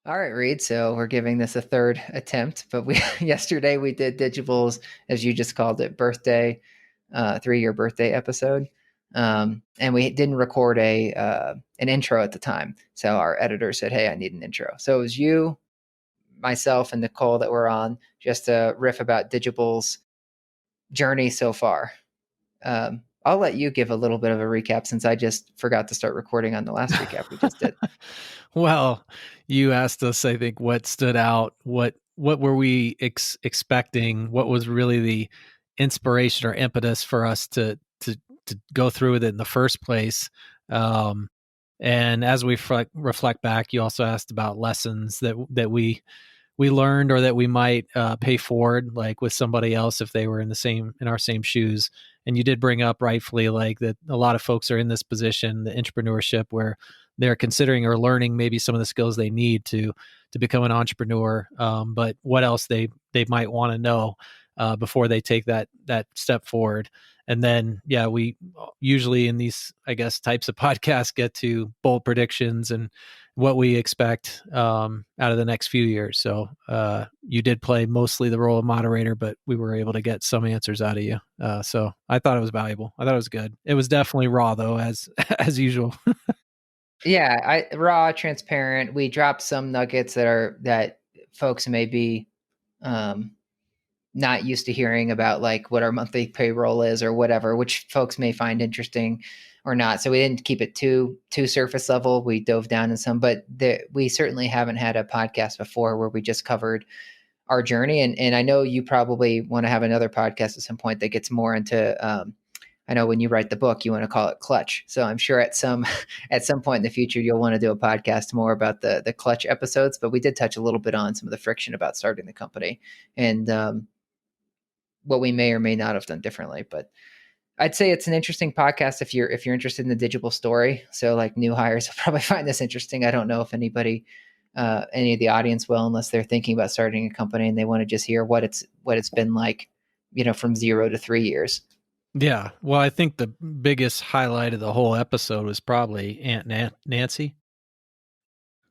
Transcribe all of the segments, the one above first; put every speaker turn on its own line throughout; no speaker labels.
All right, Reid. So we're giving this a third attempt, but we yesterday we did Digible's, as you just called it, birthday, 3-year birthday episode, and we didn't record an intro at the time. So our editor said, "Hey, I need an intro." So it was you, myself, and Nicole that were on just to riff about Digible's journey so far. I'll let you give a little bit of a recap since I just forgot to start recording on the last recap we just did.
Well, you asked us, I think, what stood out, what were we expecting, what was really the inspiration or impetus for us to go through with it in the first place. And as we reflect back, you also asked about lessons that we learned or that we might pay forward, like with somebody else if they were in our same shoes. And you did bring up rightfully, like, that a lot of folks are in this position, the entrepreneurship, where they're considering or learning maybe some of the skills they need to become an entrepreneur. But what else they might want to know before they take that step forward. And then, yeah, we usually in these, I guess, types of podcasts get to bold predictions and what we expect out of the next few years. So you did play mostly the role of moderator, but we were able to get some answers out of you. So I thought it was valuable. I thought it was good. It was definitely raw though, as usual.
Yeah, raw, transparent. We dropped some nuggets that folks may be not used to hearing about, like what our monthly payroll is or whatever, which folks may find interesting or not. So we didn't keep it too surface level. We dove down in some, but we certainly haven't had a podcast before where we just covered our journey. And I know you probably want to have another podcast at some point that gets more into I know when you write the book, you want to call it clutch. So I'm sure at some point in the future, you'll want to do a podcast more about the clutch episodes. But we did touch a little bit on some of the friction about starting the company and what we may or may not have done differently. But I'd say it's an interesting podcast if you're interested in the Digible story. So like new hires will probably find this interesting. I don't know if any of the audience will, unless they're thinking about starting a company and they want to just hear what it's been like, from 0 to 3 years.
Yeah. Well, I think the biggest highlight of the whole episode was probably Aunt Nancy.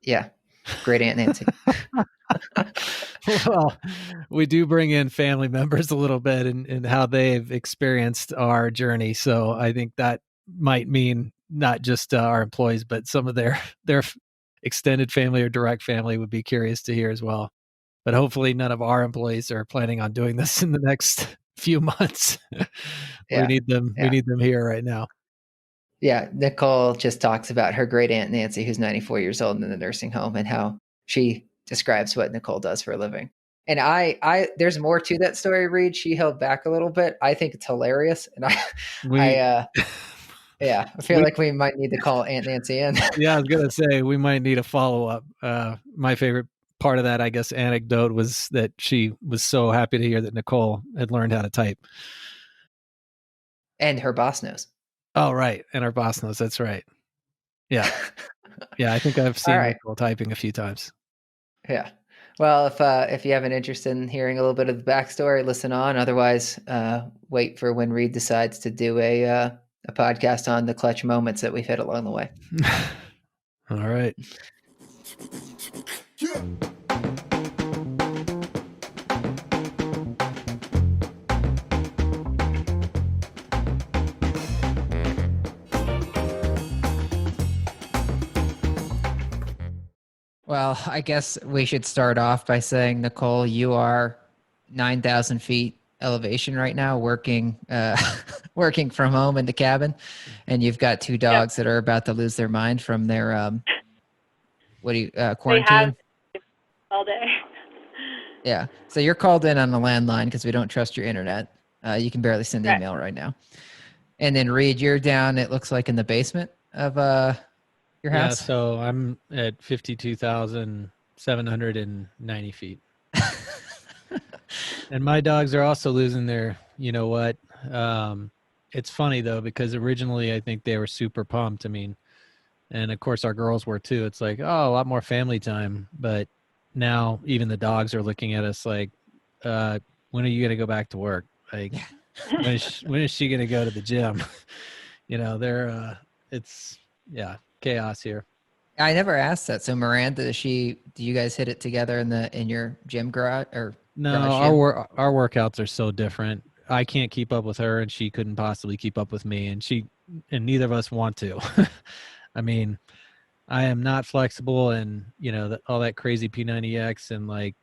Yeah. Great Aunt Nancy.
Well, we do bring in family members a little bit and how they've experienced our journey. So I think that might mean not just our employees, but some of their extended family or direct family would be curious to hear as well. But hopefully none of our employees are planning on doing this in the next few months.
Yeah.
We need them.
Yeah.
We need them here right now.
Yeah. Nicole just talks about her great Aunt Nancy, who's 94 years old in the nursing home, and how she describes what Nicole does for a living. And I there's more to that story, Reid. She held back a little bit. I think it's hilarious. And yeah, I feel like we might need to call Aunt Nancy in.
Yeah, I was going to say, we might need a follow-up. My favorite part of that, I guess, anecdote was that she was so happy to hear that Nicole had learned how to type.
And her boss knows.
Oh, right. And her boss knows. That's right. Yeah. Yeah, I think I've seen Nicole typing a few times.
Yeah. Well, if you have an interest in hearing a little bit of the backstory, listen on. Otherwise, wait for when Reid decides to do a podcast on the clutch moments that we've hit along the way.
All right.
Well, I guess we should start off by saying, Nicole, you are 9,000 feet elevation right now, working from home in the cabin, and you've got 2 dogs that are about to lose their mind from their quarantine?
All day.
Yeah. So you're called in on the landline because we don't trust your internet. You can barely send email right now. And then Reid, you're down, it looks like, in the basement of your house?
Yeah, so I'm at 52,790 feet. And my dogs are also losing their, you know what? It's funny, though, because originally I think they were super pumped. I mean, and of course our girls were too. It's like, oh, a lot more family time. But now even the dogs are looking at us like, when are you going to go back to work? Like, when is she going to go to the gym? They're, it's, yeah, chaos here.
I never asked that. So Miranda, does she do you guys hit it together in your gym garage or
No,
garage gym?
our workouts are so different. I can't keep up with her, and she couldn't possibly keep up with me, and neither of us want to. I mean, I am not flexible, and all that crazy P90X and like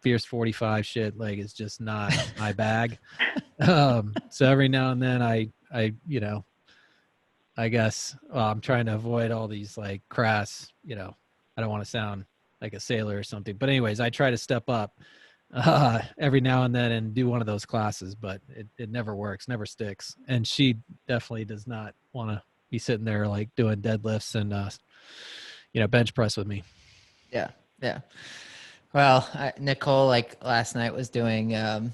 Fierce 45 shit, like it's just not my bag. So every now and then I guess I'm trying to avoid all these like crass, I don't want to sound like a sailor or something, but anyways, I try to step up every now and then and do one of those classes, but it never works, never sticks. And she definitely does not want to be sitting there like doing deadlifts and bench press with me.
Yeah. Yeah. Well, Nicole, like last night was doing, what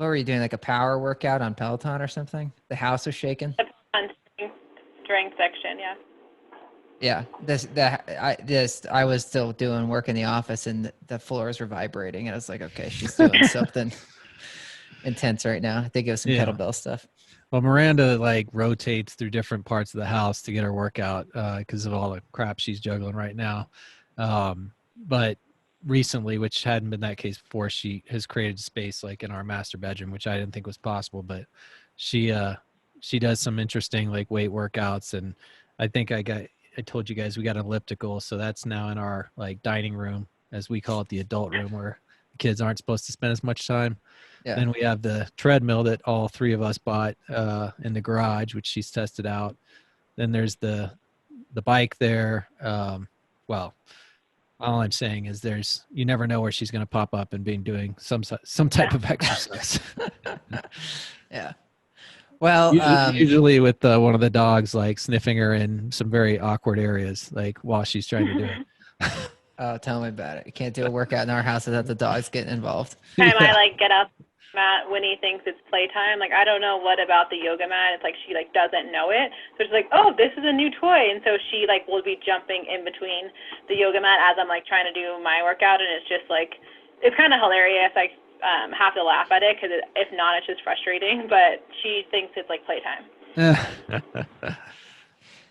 were you doing? Like a power workout on Peloton or something? The house was shaking.
On strength section, yeah.
Yeah, I was still doing work in the office and the floors were vibrating, and I was like, okay, she's doing something intense right now. I think it was some kettlebell stuff.
Well, Miranda like rotates through different parts of the house to get her workout because of all the crap she's juggling right now. But recently, which hadn't been that case before, she has created space like in our master bedroom, which I didn't think was possible. But she does some interesting like weight workouts, and I think I told you guys we got an elliptical, so that's now in our like dining room, as we call it, the adult room, where the kids aren't supposed to spend as much time. Yeah. Then we have the treadmill that all three of us bought in the garage, which she's tested out. Then there's the bike there. Well, all I'm saying is you never know where she's going to pop up and doing some type of exercise.
Yeah. Well,
usually with one of the dogs like sniffing her in some very awkward areas, like while she's trying to do it.
Oh, tell me about it. You can't do a workout in our house without the dogs getting involved.
Time I like get up mat when he thinks it's playtime. Like, I don't know what about the yoga mat. It's like she like doesn't know it. So she's like, oh, this is a new toy. And so she like will be jumping in between the yoga mat as I'm like trying to do my workout. And it's just like, it's kind of hilarious. I have to laugh at it because if not, it's just frustrating. But she thinks it's like playtime.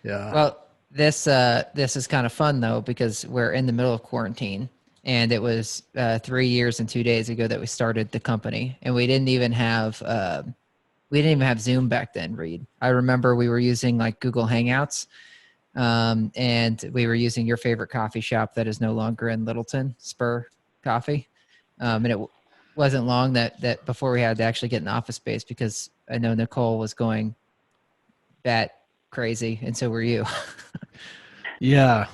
Yeah. Well, this is kind of fun though, because we're in the middle of quarantine. And it was 3 years and 2 days ago that we started the company, and we didn't even have Zoom back then, Reid. I remember we were using like Google Hangouts, and we were using your favorite coffee shop that is no longer in Littleton, Spur Coffee. And it wasn't long that before we had to actually get an office space, because I know Nicole was going bat crazy, and so were you.
Yeah.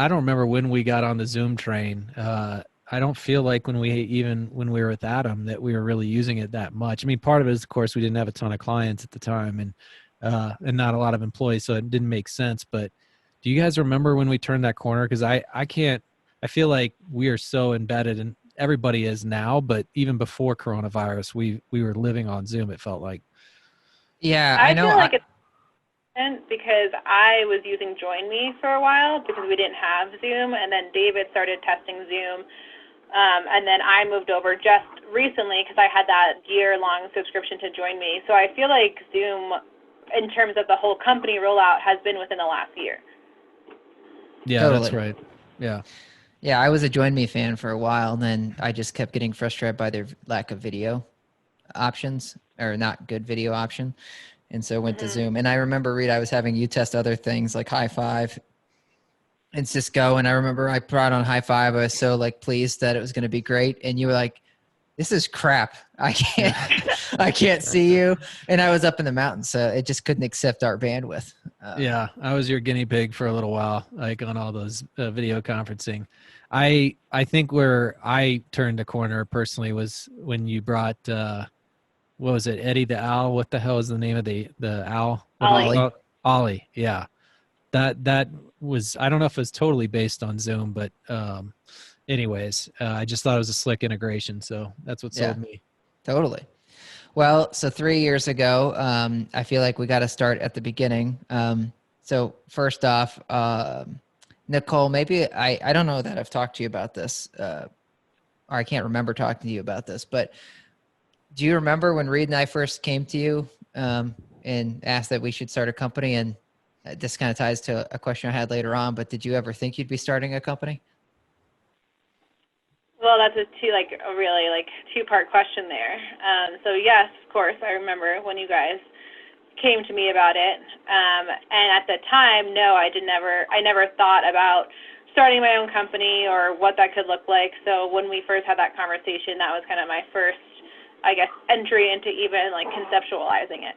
I don't remember when we got on the Zoom train. I don't feel like when we were with Adam that we were really using it that much. I mean, part of it is, of course, we didn't have a ton of clients at the time and not a lot of employees, so it didn't make sense. But do you guys remember when we turned that corner? Because I feel like we are so embedded, and everybody is now, but even before coronavirus, we were living on Zoom, it felt like.
Yeah, I know.
Feel like it's because I was using Join Me for a while because we didn't have Zoom, and then David started testing Zoom, and then I moved over just recently because I had that year-long subscription to Join Me. So I feel like Zoom, in terms of the whole company rollout, has been within the last year.
Yeah, totally. That's right. Yeah.
Yeah, I was a Join Me fan for a while, and then I just kept getting frustrated by their lack of video options, or not good video option. And so went to Zoom. And I remember, Reid, I was having you test other things like High Five and Cisco. And I remember I brought on High Five. I was so like pleased that it was going to be great. And you were like, this is crap. I can't see you. And I was up in the mountains, so it just couldn't accept our bandwidth.
Yeah, I was your guinea pig for a little while, like on all those video conferencing. I think where I turned the corner personally was when you brought what was it, Eddie the Owl? What the hell is the name of the owl?
Ollie.
Ollie, yeah. That was, I don't know if it was totally based on Zoom, but anyways, I just thought it was a slick integration, so that's what sold me.
Totally. Well, so 3 years ago, I feel like we got to start at the beginning. So first off, Nicole, maybe I don't know that I've talked to you about this, or I can't remember talking to you about this, but do you remember when Reid and I first came to you and asked that we should start a company, and this kind of ties to a question I had later on, but did you ever think you'd be starting a company?
Well, that's a really two-part question there. So yes, of course, I remember when you guys came to me about it. And at the time, no, I never thought about starting my own company or what that could look like. So when we first had that conversation, that was kind of my first, I guess, entry into even like conceptualizing it.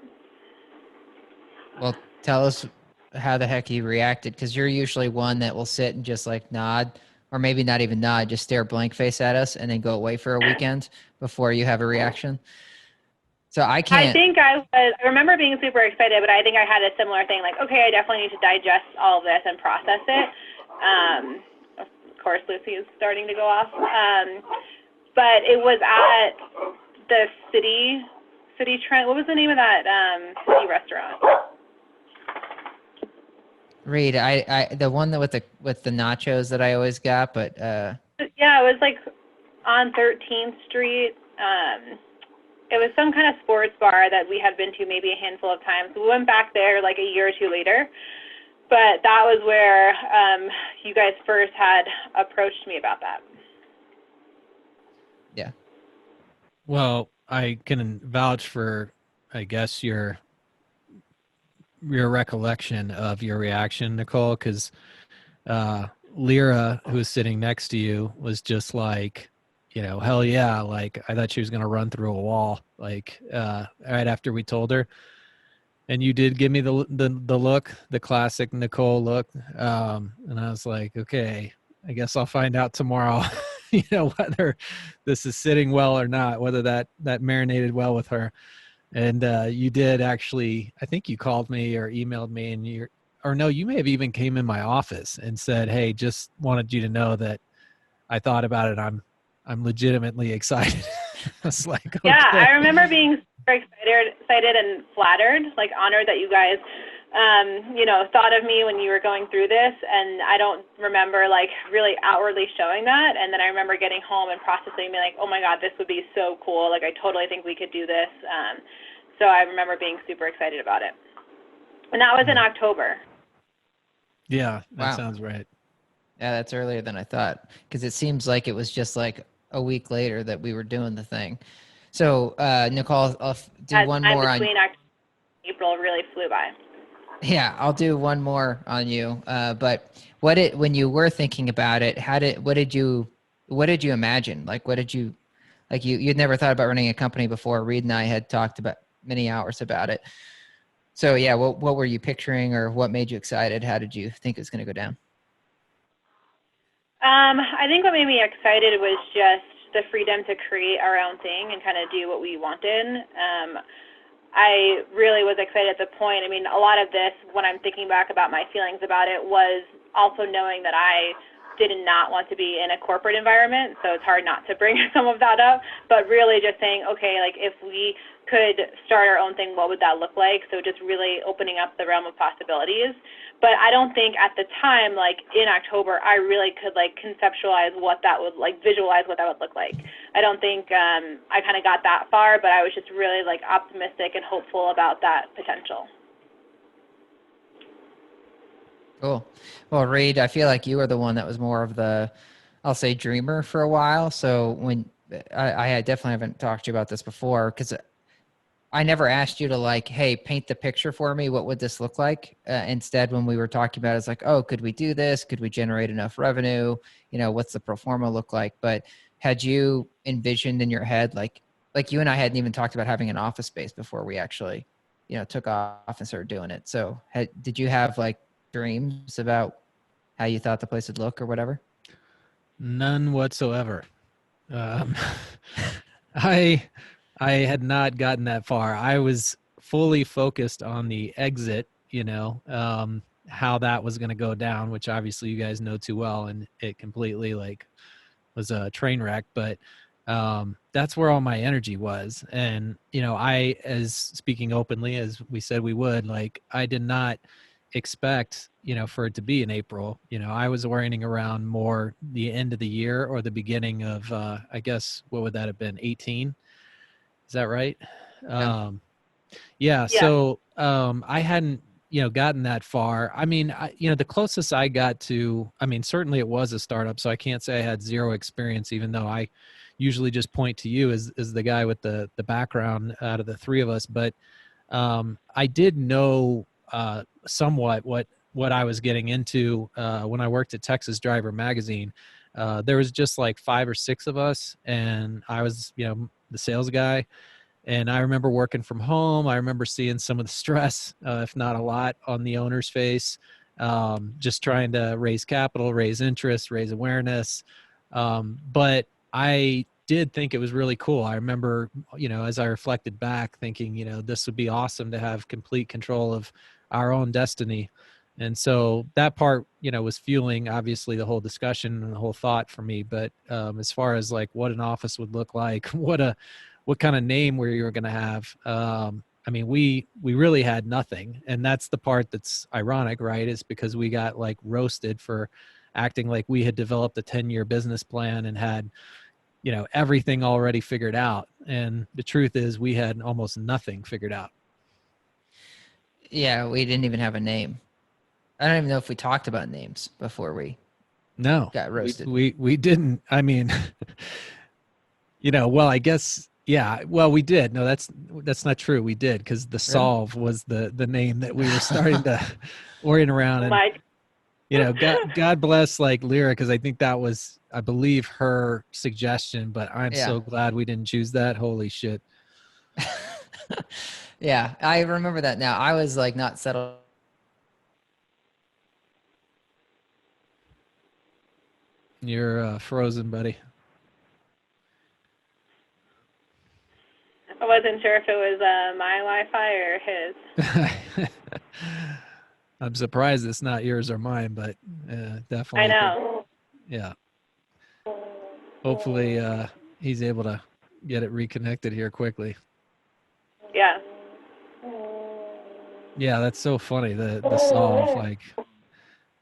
Well, tell us how the heck you reacted, because you're usually one that will sit and just like nod, or maybe not even nod, just stare blank face at us and then go away for a weekend before you have a reaction. So I can't.
I remember being super excited, but I think I had a similar thing, like, okay, I definitely need to digest all of this and process it. Of course, Lucy is starting to go off. But it was at the City Trend. What was the name of that city restaurant?
Reid, I the one that with the nachos that I always got, but
yeah, it was like on 13th Street. It was some kind of sports bar that we had been to maybe a handful of times. We went back there like a year or two later, but that was where you guys first had approached me about that.
Yeah.
Well, I can vouch for, I guess, your recollection of your reaction, Nicole, because Lyra, who was sitting next to you, was just like, hell yeah, like I thought she was going to run through a wall, like right after we told her. And you did give me the look, the classic Nicole look. And I was like, okay, I guess I'll find out tomorrow, whether this is sitting well or not, whether that marinated well with her. And you did actually, I think you called me or emailed me, and you may have even came in my office and said, hey, just wanted you to know that I thought about it. I'm legitimately excited. I was like, okay.
Yeah, I remember being super excited and flattered, like honored that you guys, thought of me when you were going through this. And I don't remember like really outwardly showing that. And then I remember getting home and processing, being like, oh my God, this would be so cool. Like I totally think we could do this. So I remember being super excited about it. And that was in October.
Yeah, that
Wow.
sounds right.
Yeah, that's earlier than I thought, because it seems like it was just like a week later that we were doing the thing. So, Nicole, I'll do one more on
between October and April really flew by.
Yeah, I'll do one more on you. But when you were thinking about it, what did you imagine? Like, you'd never thought about running a company before. Reid and I had talked about many hours about it. So yeah, what were you picturing, or what made you excited? How did you think it was going to go down?
I think what made me excited was just the freedom to create our own thing and kind of do what we wanted. I really was excited at the point. I mean, a lot of this, when I'm thinking back about my feelings about it, was also knowing that I did not want to be in a corporate environment, so it's hard not to bring some of that up, but really just saying, okay, like if we could start our own thing, what would that look like? So just really opening up the realm of possibilities. But I don't think at the time, like in October, I really could like conceptualize what that would like, visualize what that would look like. I don't think I kind of got that far, but I was just really like optimistic and hopeful about that potential.
Cool. Well, Reid, I feel like you were the one that was more of the, I'll say, dreamer for a while. So when I definitely haven't talked to you about this before, because I never asked you to like, hey, paint the picture for me. What would this look like? Instead, when we were talking about it, it's like, oh, could we do this? Could we generate enough revenue? What's the pro forma look like? But had you envisioned in your head, like you and I hadn't even talked about having an office space before we actually, took off and started doing it. So did you have like dreams about how you thought the place would look or whatever?
None whatsoever. I had not gotten that far. I was fully focused on the exit, how that was going to go down, which obviously you guys know too well, and it completely like was a train wreck. But that's where all my energy was. And, I, as speaking openly, as we said we would, like, I did not expect, for it to be in April. I was worrying around more the end of the year or the beginning of, I guess, what would that have been? 18. Is that right?
Yeah.
Yeah. So I hadn't gotten that far. I mean, the closest I got to, I mean, certainly it was a startup, so I can't say I had zero experience, even though I usually just point to you as the guy with the background out of the three of us. But I did know somewhat what I was getting into when I worked at Texas Driver Magazine. There was just like 5 or 6 of us, and I was, the sales guy. And I remember working from home. I remember seeing some of the stress, if not a lot, on the owner's face, just trying to raise capital, raise interest, raise awareness. But I did think it was really cool. I remember, as I reflected back, thinking, this would be awesome to have complete control of our own destiny. And so that part, was fueling obviously the whole discussion and the whole thought for me. But as far as like what an office would look like, what kind of name were you going to have? I mean, we really had nothing. And that's the part that's ironic, right? Is because we got like roasted for acting like we had developed a 10-year business plan and had, everything already figured out. And the truth is we had almost nothing figured out.
Yeah, we didn't even have a name. I don't even know if we talked about names before we got roasted.
We didn't. I mean, well, I guess, yeah, well, we did. No, that's not true. We did, because the Solve was the name that we were starting to orient around. And God bless like Lyra, because I think that was, I believe, her suggestion. But I'm so glad we didn't choose that. Holy shit.
Yeah, I remember that now. I was like not settled.
You're frozen, buddy.
I wasn't sure if it was my Wi-Fi or his.
I'm surprised it's not yours or mine, but definitely.
I know.
Yeah. Hopefully he's able to get it reconnected here quickly.
Yeah.
Yeah, that's so funny. The Solve, like.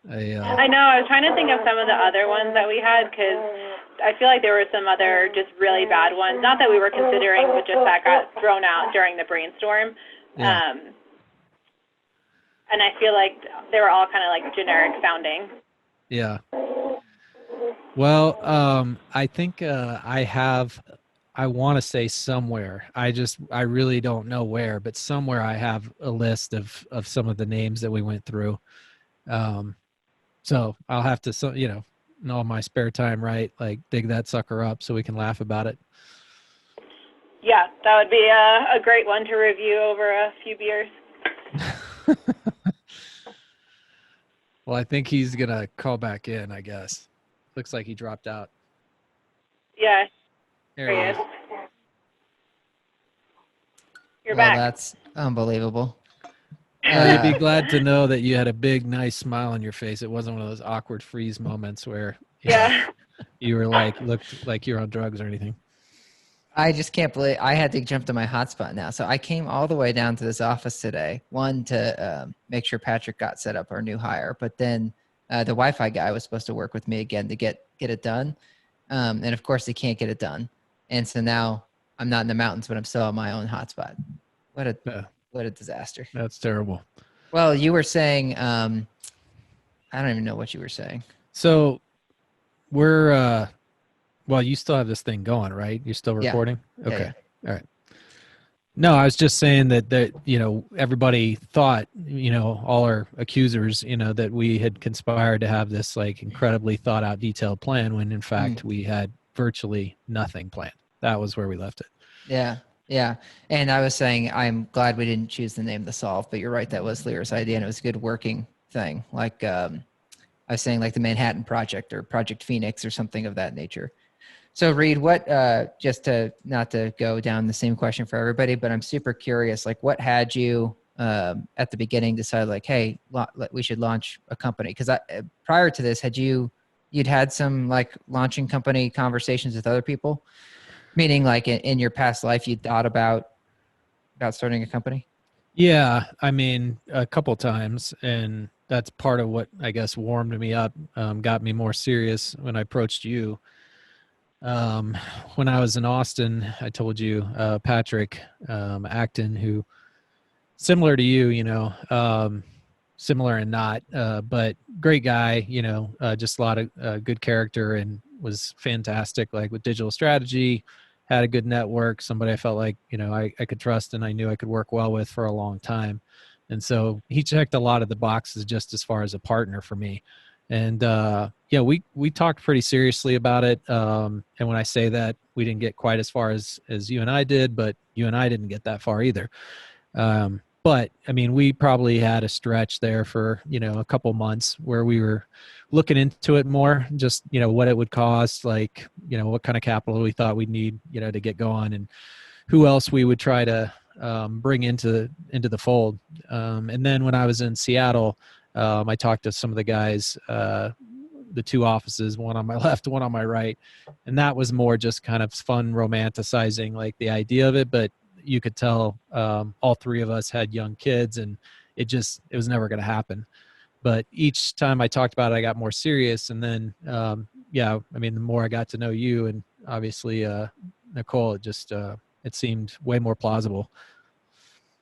I know. I was trying to think of some of the other ones that we had, because I feel like there were some other just really bad ones. Not that we were considering, but just that got thrown out during the brainstorm.
Yeah.
And I feel like they were all kind of like generic sounding.
Yeah. Well, I think I want to say somewhere. I really don't know where, but somewhere I have a list of some of the names that we went through. So I'll have to, in all my spare time, right? Like dig that sucker up so we can laugh about it.
Yeah, that would be a great one to review over a few beers.
Well, I think he's going to call back in, I guess. Looks like he dropped out.
Yeah.
There he is.
You're back.
That's unbelievable.
You'd be glad to know that you had a big, nice smile on your face. It wasn't one of those awkward freeze moments where you were looked like you were on drugs or anything.
I just can't believe I had to jump to my hotspot now. So I came all the way down to this office today, one to make sure Patrick got set up, our new hire, but then the Wi-Fi guy was supposed to work with me again to get it done. And of course he can't get it done. And so now I'm not in the mountains, but I'm still on my own hotspot. What a disaster.
That's terrible.
Well, you were saying, I don't even know what you were saying.
So we're, well, you still have this thing going, right? You're still recording?
Yeah.
Okay.
Yeah.
All right. No, I was just saying that everybody thought, all our accusers, that we had conspired to have this like incredibly thought out, detailed plan when in fact we had virtually nothing planned. That was where we left it.
Yeah. Yeah. And I was saying, I'm glad we didn't choose the name The Solve, but you're right. That was Lyra's idea and it was a good working thing. Like I was saying, like the Manhattan Project or Project Phoenix or something of that nature. So Reid, what, just to not to go down the same question for everybody, but I'm super curious, like what had you at the beginning decide like, hey, we should launch a company? Because prior to this, you'd had some like launching company conversations with other people? Meaning like in your past life, you thought about starting a company?
Yeah. I mean, a couple times. And that's part of what I guess warmed me up, got me more serious when I approached you. When I was in Austin, I told you, Patrick Acton, who similar to you, similar and not, but great guy, just a lot of good character, and was fantastic, like with digital strategy, had a good network, somebody I felt like, I could trust and I knew I could work well with for a long time. And so he checked a lot of the boxes just as far as a partner for me. And we talked pretty seriously about it. And when I say that, we didn't get quite as far as you and I did, but you and I didn't get that far either. But I mean, we probably had a stretch there for, a couple months where we were looking into it more, just, what it would cost, like, what kind of capital we thought we'd need, to get going, and who else we would try to bring into the fold. And then when I was in Seattle, I talked to some of the guys, the two offices, one on my left, one on my right. And that was more just kind of fun, romanticizing like the idea of it. But you could tell all three of us had young kids, and it was never going to happen. But each time I talked about it, I got more serious. And then, the more I got to know you and obviously Nicole, it seemed way more plausible.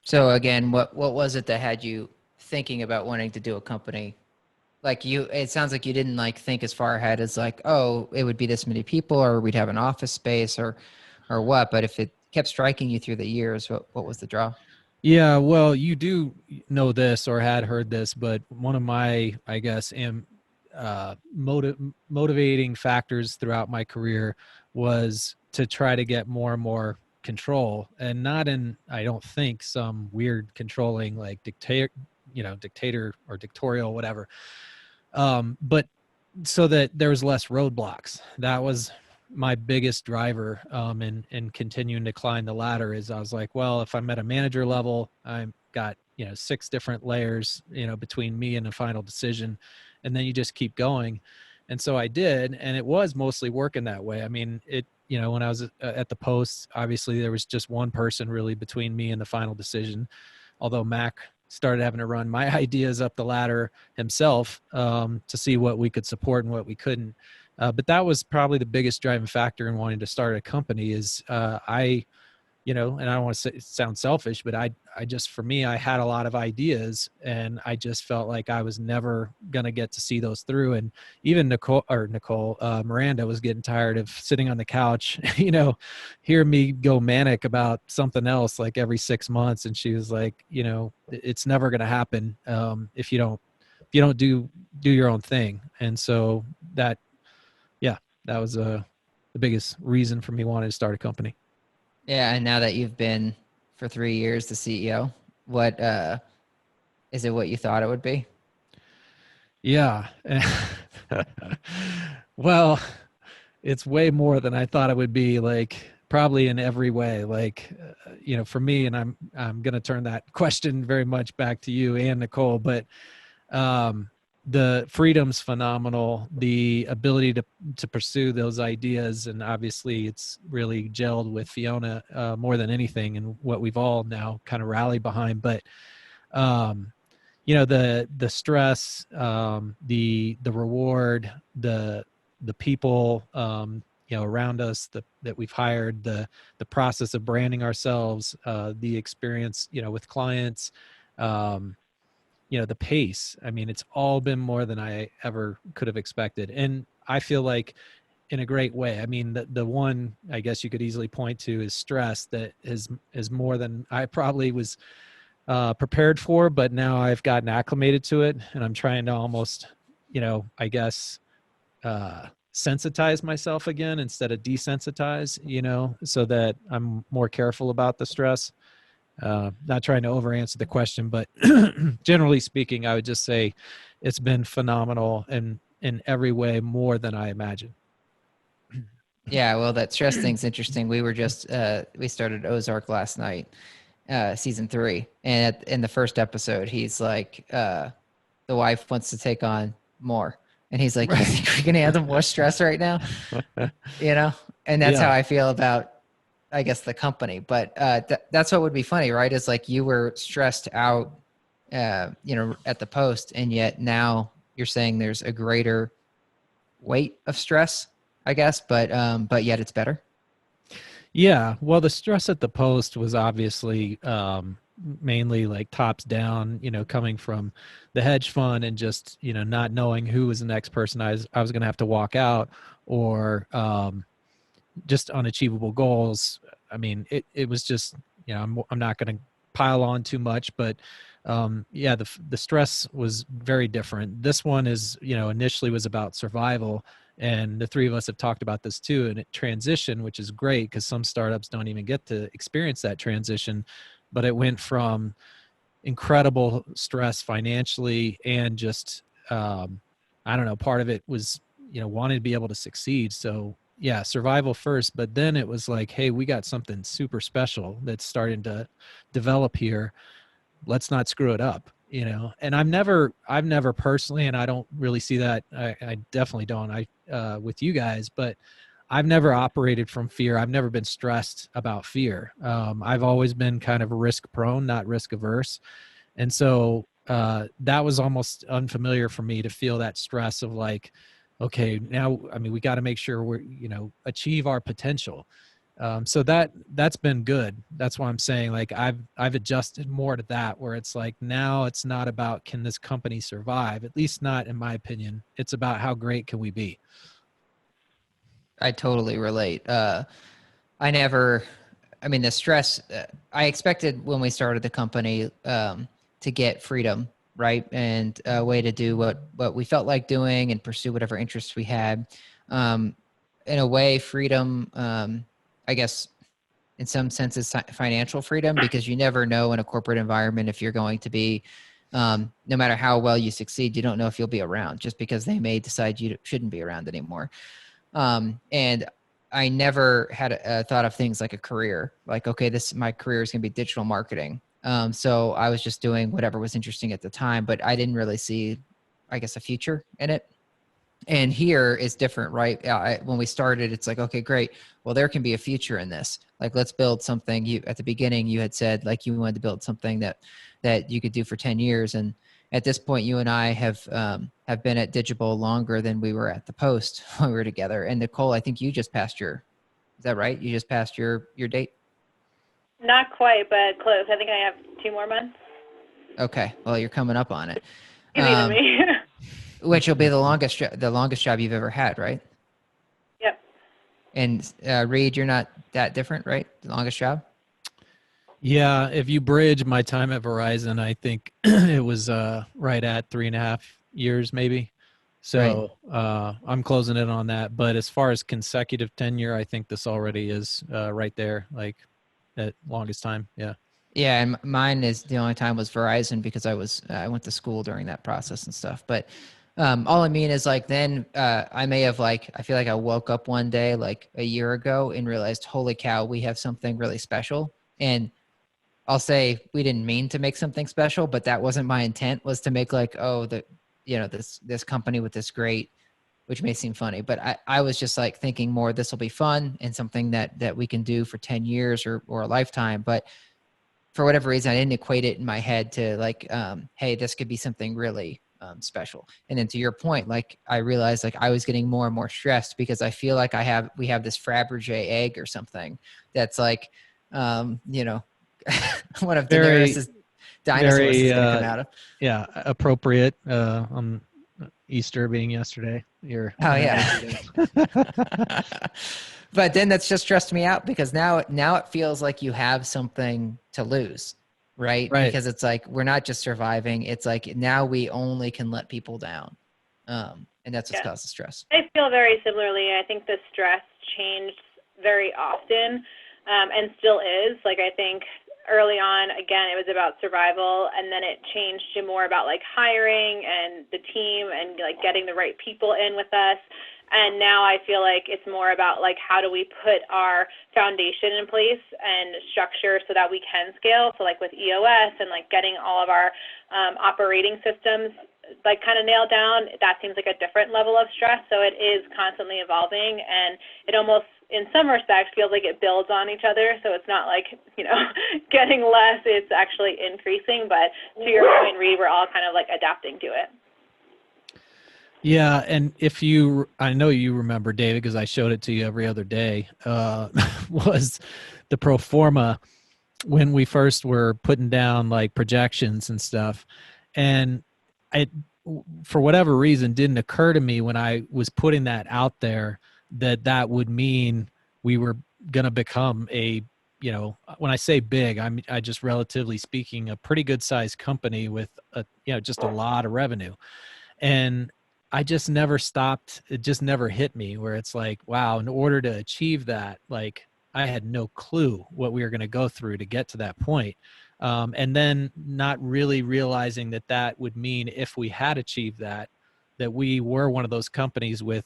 So again, what was it that had you thinking about wanting to do a company? Like it sounds like you didn't like think as far ahead as like, oh, it would be this many people, or we'd have an office space, or what. But if it kept striking you through the years, what was the draw?
Yeah, well, you do know this or had heard this, but one of my, I guess, motivating factors throughout my career was to try to get more and more control, and not in, I don't think, some weird controlling like dictator or dictatorial, whatever. But so that there was less roadblocks. That was my biggest driver in continuing to climb the ladder. Is I was like, well, if I'm at a manager level, I've got 6 different layers between me and the final decision, and then you just keep going. And so I did, and it was mostly working that way. I mean, when I was at the Post, obviously there was just one person really between me and the final decision, although Mac started having to run my ideas up the ladder himself to see what we could support and what we couldn't. But that was probably the biggest driving factor in wanting to start a company is and I don't want to sound selfish, but I just, for me, I had a lot of ideas, and I just felt like I was never going to get to see those through. And even Miranda was getting tired of sitting on the couch, hearing me go manic about something else like every 6 months. And she was like, it's never going to happen if you don't do your own thing. And so that was the biggest reason for me wanting to start a company.
Yeah, and now that you've been for 3 years the CEO, what is it what you thought it would be? Yeah.
Well, it's way more than I thought it would be, like probably in every way. Like, for me, and I'm going to turn that question very much back to you and Nicole, but the freedom's phenomenal, the ability to pursue those ideas. And obviously it's really gelled with Fiona more than anything, and what we've all now kind of rallied behind. But, the stress, the reward, the people, around us that we've hired, the process of branding ourselves, the experience, with clients, the pace. I mean, it's all been more than I ever could have expected. And I feel like in a great way. I mean, the one I guess you could easily point to is stress that is more than I probably was prepared for, but now I've gotten acclimated to it, and I'm trying to almost, I guess, sensitize myself again instead of desensitize, so that I'm more careful about the stress. Not trying to over answer the question, but generally speaking, I would just say it's been phenomenal and in every way more than I imagined.
Yeah, well, that stress thing's interesting. We were just we started Ozark last night, season 3, and in the first episode, he's like, the wife wants to take on more, and he's like, "You think we're gonna handle more stress right now?" And that's how I feel about, I guess, the company. But that's what would be funny, right? Is like you were stressed out, at the Post, and yet now you're saying there's a greater weight of stress, I guess, but yet it's better.
Yeah. Well, the stress at the Post was obviously, mainly like tops down, coming from the hedge fund and just, not knowing who was the next person I was going to have to walk out, or just unachievable goals. I mean, it was just, I'm not going to pile on too much, but yeah, the stress was very different. This one is, initially was about survival, and the three of us have talked about this too, and it transition, which is great because some startups don't even get to experience that transition, but it went from incredible stress financially and just, I don't know, part of it was, wanting to be able to succeed. So yeah, survival first, but then it was like, hey, we got something super special that's starting to develop here. Let's not screw it up, and I've never personally, and I don't really see that. I definitely don't, with you guys, but I've never operated from fear. I've never been stressed about fear. I've always been kind of risk prone, not risk averse. And so that was almost unfamiliar for me to feel that stress of like, okay, now, I mean, we got to make sure we're, achieve our potential. So that's been good. That's why I'm saying, like, I've adjusted more to that, where it's like, now it's not about, can this company survive? At least not in my opinion. It's about how great can we be?
I totally relate. The stress, I expected when we started the company to get freedom, right? And a way to do what we felt like doing and pursue whatever interests we had. In a way, freedom, I guess, in some senses, financial freedom, because you never know in a corporate environment if you're going to be, no matter how well you succeed, you don't know if you'll be around, just because they may decide you shouldn't be around anymore. And I never had a thought of things like a career, like, okay, my career is going to be digital marketing. So I was just doing whatever was interesting at the time, but I didn't really see, I guess, a future in it. And here it's different, right? When we started, it's like, okay, great. Well, there can be a future in this. Like, let's build something. At the beginning, you had said like you wanted to build something that you could do for 10 years. And at this point, you and I have been at Digible longer than we were at the Post when we were together. And Nicole, I think you just passed is that right? You just passed your date?
Not quite, but close. I think I have 2 more months.
Okay. Well, you're coming up on it.
You beat me.
Which will be the longest job you've ever had, right?
Yep.
And Reid, you're not that different, right? The longest job?
Yeah, if you bridge my time at Verizon, I think it was right at 3.5 years, maybe. So right. I'm closing in on that. But as far as consecutive tenure, I think this already is right there, like at longest time. Yeah.
Yeah, and mine is the only time was Verizon because I went to school during that process and stuff. But all I mean is, like, then I may have, like, I feel like I woke up one day like a year ago and realized, holy cow, we have something really special. And I'll say we didn't mean to make something special, but that wasn't my intent, was to make like, oh, this company with this great, which may seem funny, but I was just like thinking more, this will be fun and something that we can do for 10 years or a lifetime. But for whatever reason, I didn't equate it in my head to like, hey, this could be something really special. And then to your point, like, I realized like I was getting more and more stressed because I feel like we have this Fabergé egg or something that's like, one of Daenerys' dinosaurs is going to come out of.
Yeah, appropriate. On Easter being yesterday.
Oh yeah. But then that's just stressed me out because now it feels like you have something to lose, right? Because it's like we're not just surviving. It's like now we only can let people down, and that's what's caused the stress.
I feel very similarly. I think the stress changed very often, and still is. Like, I think early on, again, it was about survival, and then it changed to more about like hiring and the team and like getting the right people in with us. And now I feel like it's more about like, how do we put our foundation in place and structure so that we can scale? So like with EOS and like getting all of our operating systems like kind of nailed down, that seems like a different level of stress. So it is constantly evolving, and it almost, in some respects, feels like it builds on each other. So it's not like, getting less, it's actually increasing. But to your point, Reid, we're all kind of like adapting to it.
Yeah, and I know you remember, David, because I showed it to you every other day, was the pro forma when we first were putting down like projections and stuff. And it, for whatever reason, didn't occur to me when I was putting that out there that that would mean we were going to become a, you know, when I say big, I just relatively speaking, a pretty good sized company with a, you know, just a lot of revenue. And I just never stopped. It just never hit me where it's like, wow, in order to achieve that, like I had no clue what we were going to go through to get to that point. And then not really realizing that that would mean if we had achieved that, that we were one of those companies with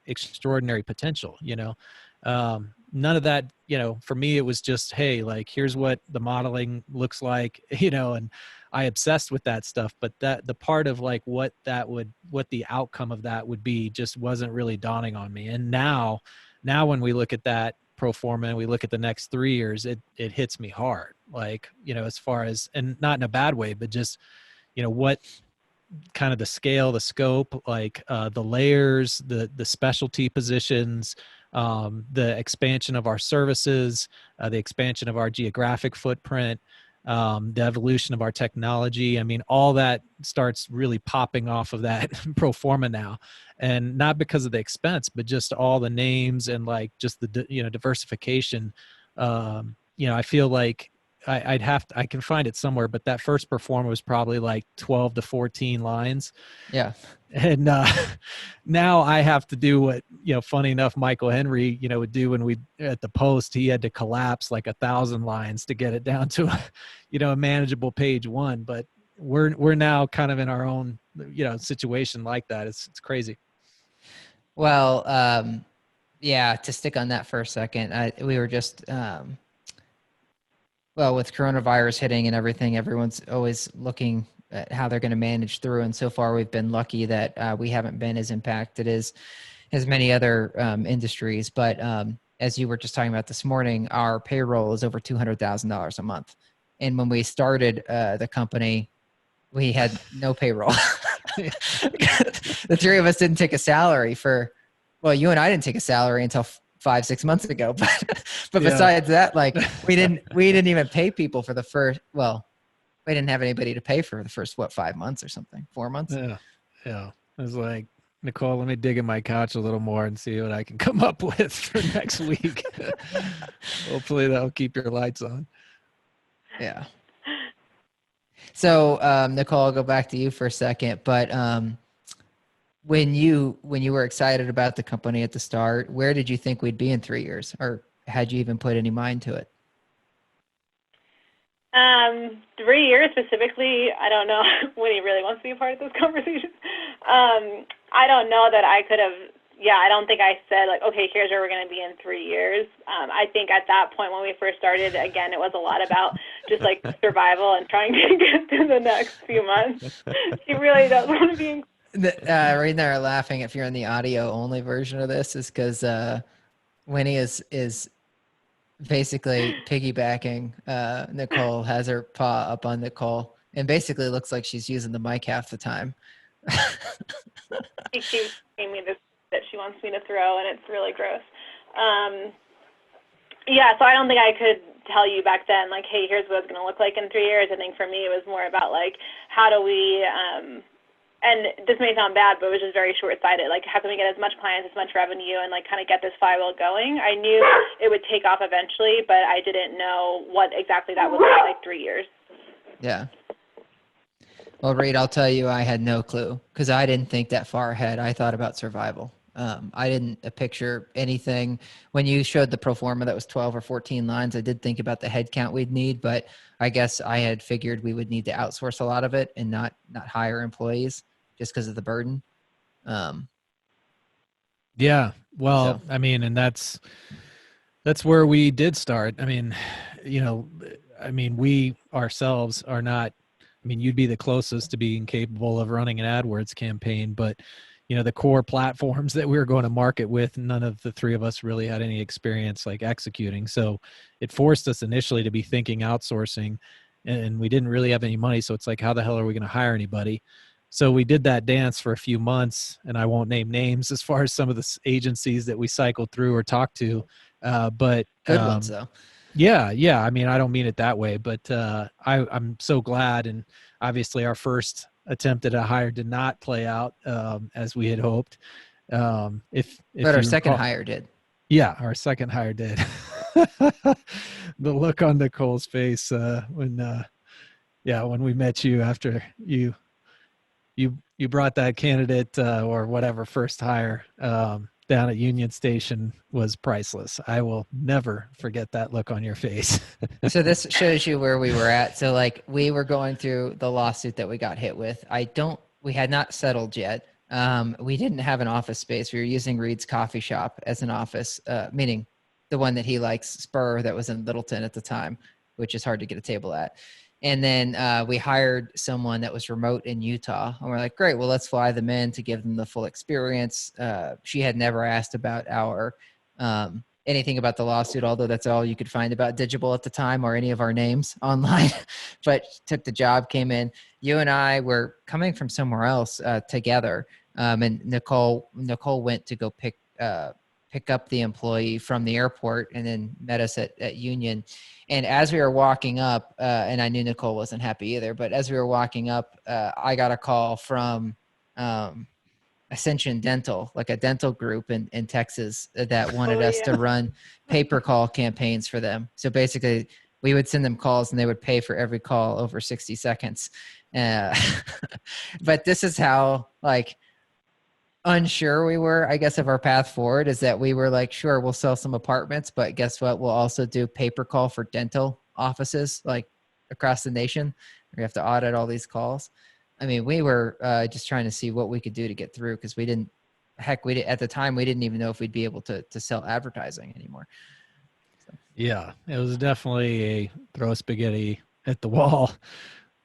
extraordinary potential, you know. None of that, you know, for me, it was just, hey, like, here's what the modeling looks like, you know, and I obsessed with that stuff, but that the part of like what the outcome of that would be just wasn't really dawning on me. And now when we look at that pro forma and we look at the next 3 years, it hits me hard. Like, you know, as far as, and not in a bad way, but just, you know, what kind of the scale, the scope, like the layers, the specialty positions, the expansion of our services, the expansion of our geographic footprint, the evolution of our technology. I mean, all that starts really popping off of that pro forma now, and not because of the expense, but just all the names and like just the, you know, diversification. You know, I feel like I'd have to, I can find it somewhere, but that first pro forma was probably like 12 to 14 lines.
Yeah.
And now I have to do what, you know, funny enough, Michael Henry, you know, would do when we at the Post. He had to collapse like 1,000 lines to get it down to, you know, a manageable page one. But we're now kind of in our own, you know, situation like that. It's crazy.
Well, yeah, to stick on that for a second, we were just, well, with coronavirus hitting and everything, everyone's always looking at how they're going to manage through. And so far, we've been lucky that we haven't been as impacted as many other industries. But as you were just talking about this morning, our payroll is over $200,000 a month. And when we started the company, we had no payroll. The three of us didn't take a salary for, well, you and I didn't take a salary until 5-6 months ago. But besides that, like we didn't even pay people for the first, well, we didn't have anybody to pay for the first, 5 months or something, 4 months.
Yeah. I was like, Nicole, let me dig in my couch a little more and see what I can come up with for next week. Hopefully that'll keep your lights on.
Yeah. So, Nicole, I'll go back to you for a second, but when you were excited about the company at the start, where did you think we'd be in 3 years, or had you even put any mind to it?
3 years specifically, I don't know when he really wants to be a part of this conversation. I don't know that I could have, I don't think I said like, okay, here's where we're going to be in 3 years. I think at that point when we first started, again, it was a lot about just like survival and trying to get through the next few months. He really does want to be in.
Reid and I are laughing if you're in the audio only version of this, is because Winnie is basically piggybacking. Nicole has her paw up on Nicole and basically looks like she's using the mic half the time.
She keeps giving me this that she wants me to throw, and it's really gross. So I don't think I could tell you back then, like, hey, here's what it's going to look like in 3 years. I think for me it was more about, like, how do we and this may sound bad, but it was just very short-sighted. Like, how can we get as much clients, as much revenue, and, like, kind of get this flywheel going? I knew it would take off eventually, but I didn't know what exactly that would look like 3 years.
Yeah. Well, Reid, I'll tell you, I had no clue because I didn't think that far ahead. I thought about survival. I didn't picture anything. When you showed the pro forma that was 12 or 14 lines, I did think about the head count we'd need, but I guess I had figured we would need to outsource a lot of it and not hire employees just because of the burden.
Yeah. Well, I mean, and that's where we did start. I mean, we ourselves are not, you'd be the closest to being capable of running an AdWords campaign, but the core platforms that we were going to market with, none of the three of us really had any experience like executing. So it forced us initially to be thinking outsourcing, and we didn't really have any money. So it's like, how the hell are we going to hire anybody? So we did that dance for a few months, and I won't name names as far as some of the agencies that we cycled through or talked to, but
good ones though.
Yeah. I mean, I don't mean it that way, but I'm so glad. And obviously, our first attempt at a hire did not play out as we had hoped. If
But our
you
second
recall,
hire did.
yeah, our second hire did. The look on Nicole's face when we met you after you brought that candidate or whatever first hire down at Union Station was priceless. I will never forget that look on your face.
So this shows you where we were at. So like we were going through the lawsuit that we got hit with. We had not settled yet. We didn't have an office space. We were using Reid's coffee shop as an office, meaning the one that he likes, Spur, that was in Littleton at the time, which is hard to get a table at. And then we hired someone that was remote in Utah. And we're like, great, well, let's fly them in to give them the full experience. She had never asked about anything about the lawsuit, although that's all you could find about Digible at the time or any of our names online. But took the job, came in. You and I were coming from somewhere else together. And Nicole went to go pick up the employee from the airport and then met us at Union. And as we were walking up, and I knew Nicole wasn't happy either, but as we were walking up, I got a call from Ascension Dental, like a dental group in Texas that wanted us to run paper call campaigns for them. So basically, we would send them calls and they would pay for every call over 60 seconds. But this is how like unsure we were, I guess, of our path forward, is that we were like, sure, we'll sell some apartments, but guess what? We'll also do paper call for dental offices like across the nation. We have to audit all these calls. I mean, we were just trying to see what we could do to get through, because at the time, we didn't even know if we'd be able to sell advertising anymore. So.
Yeah, it was definitely a throw spaghetti at the wall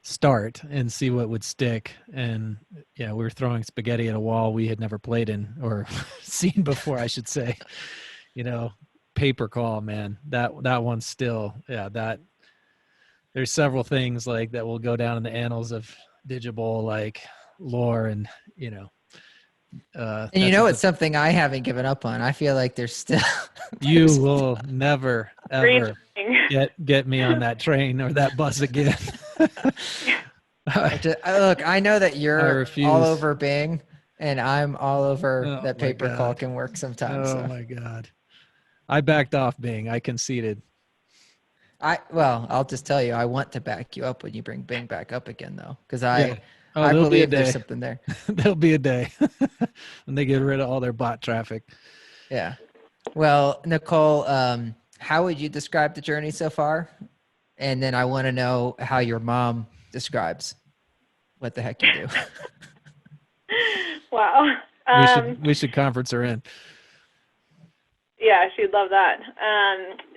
start and see what would stick. And yeah, we were throwing spaghetti at a wall we had never played in or seen before, I should say. Paper call, man, that one's still, that there's several things like that will go down in the annals of Digible, like lore, and
it's something I haven't given up on. I feel like there's still
you will never ever get me on that train or that bus again.
Look, I know that you're all over Bing, and I'm all over that paper call can work sometimes.
My God. I backed off Bing. I conceded.
I'll just tell you, I want to back you up when you bring Bing back up again, though, because I
believe
there's something there.
There'll be a day when they get rid of all their bot traffic.
Yeah. Well, Nicole, how would you describe the journey so far? And then I want to know how your mom describes what the heck you do.
Wow.
We should conference her in.
Yeah, she'd love that.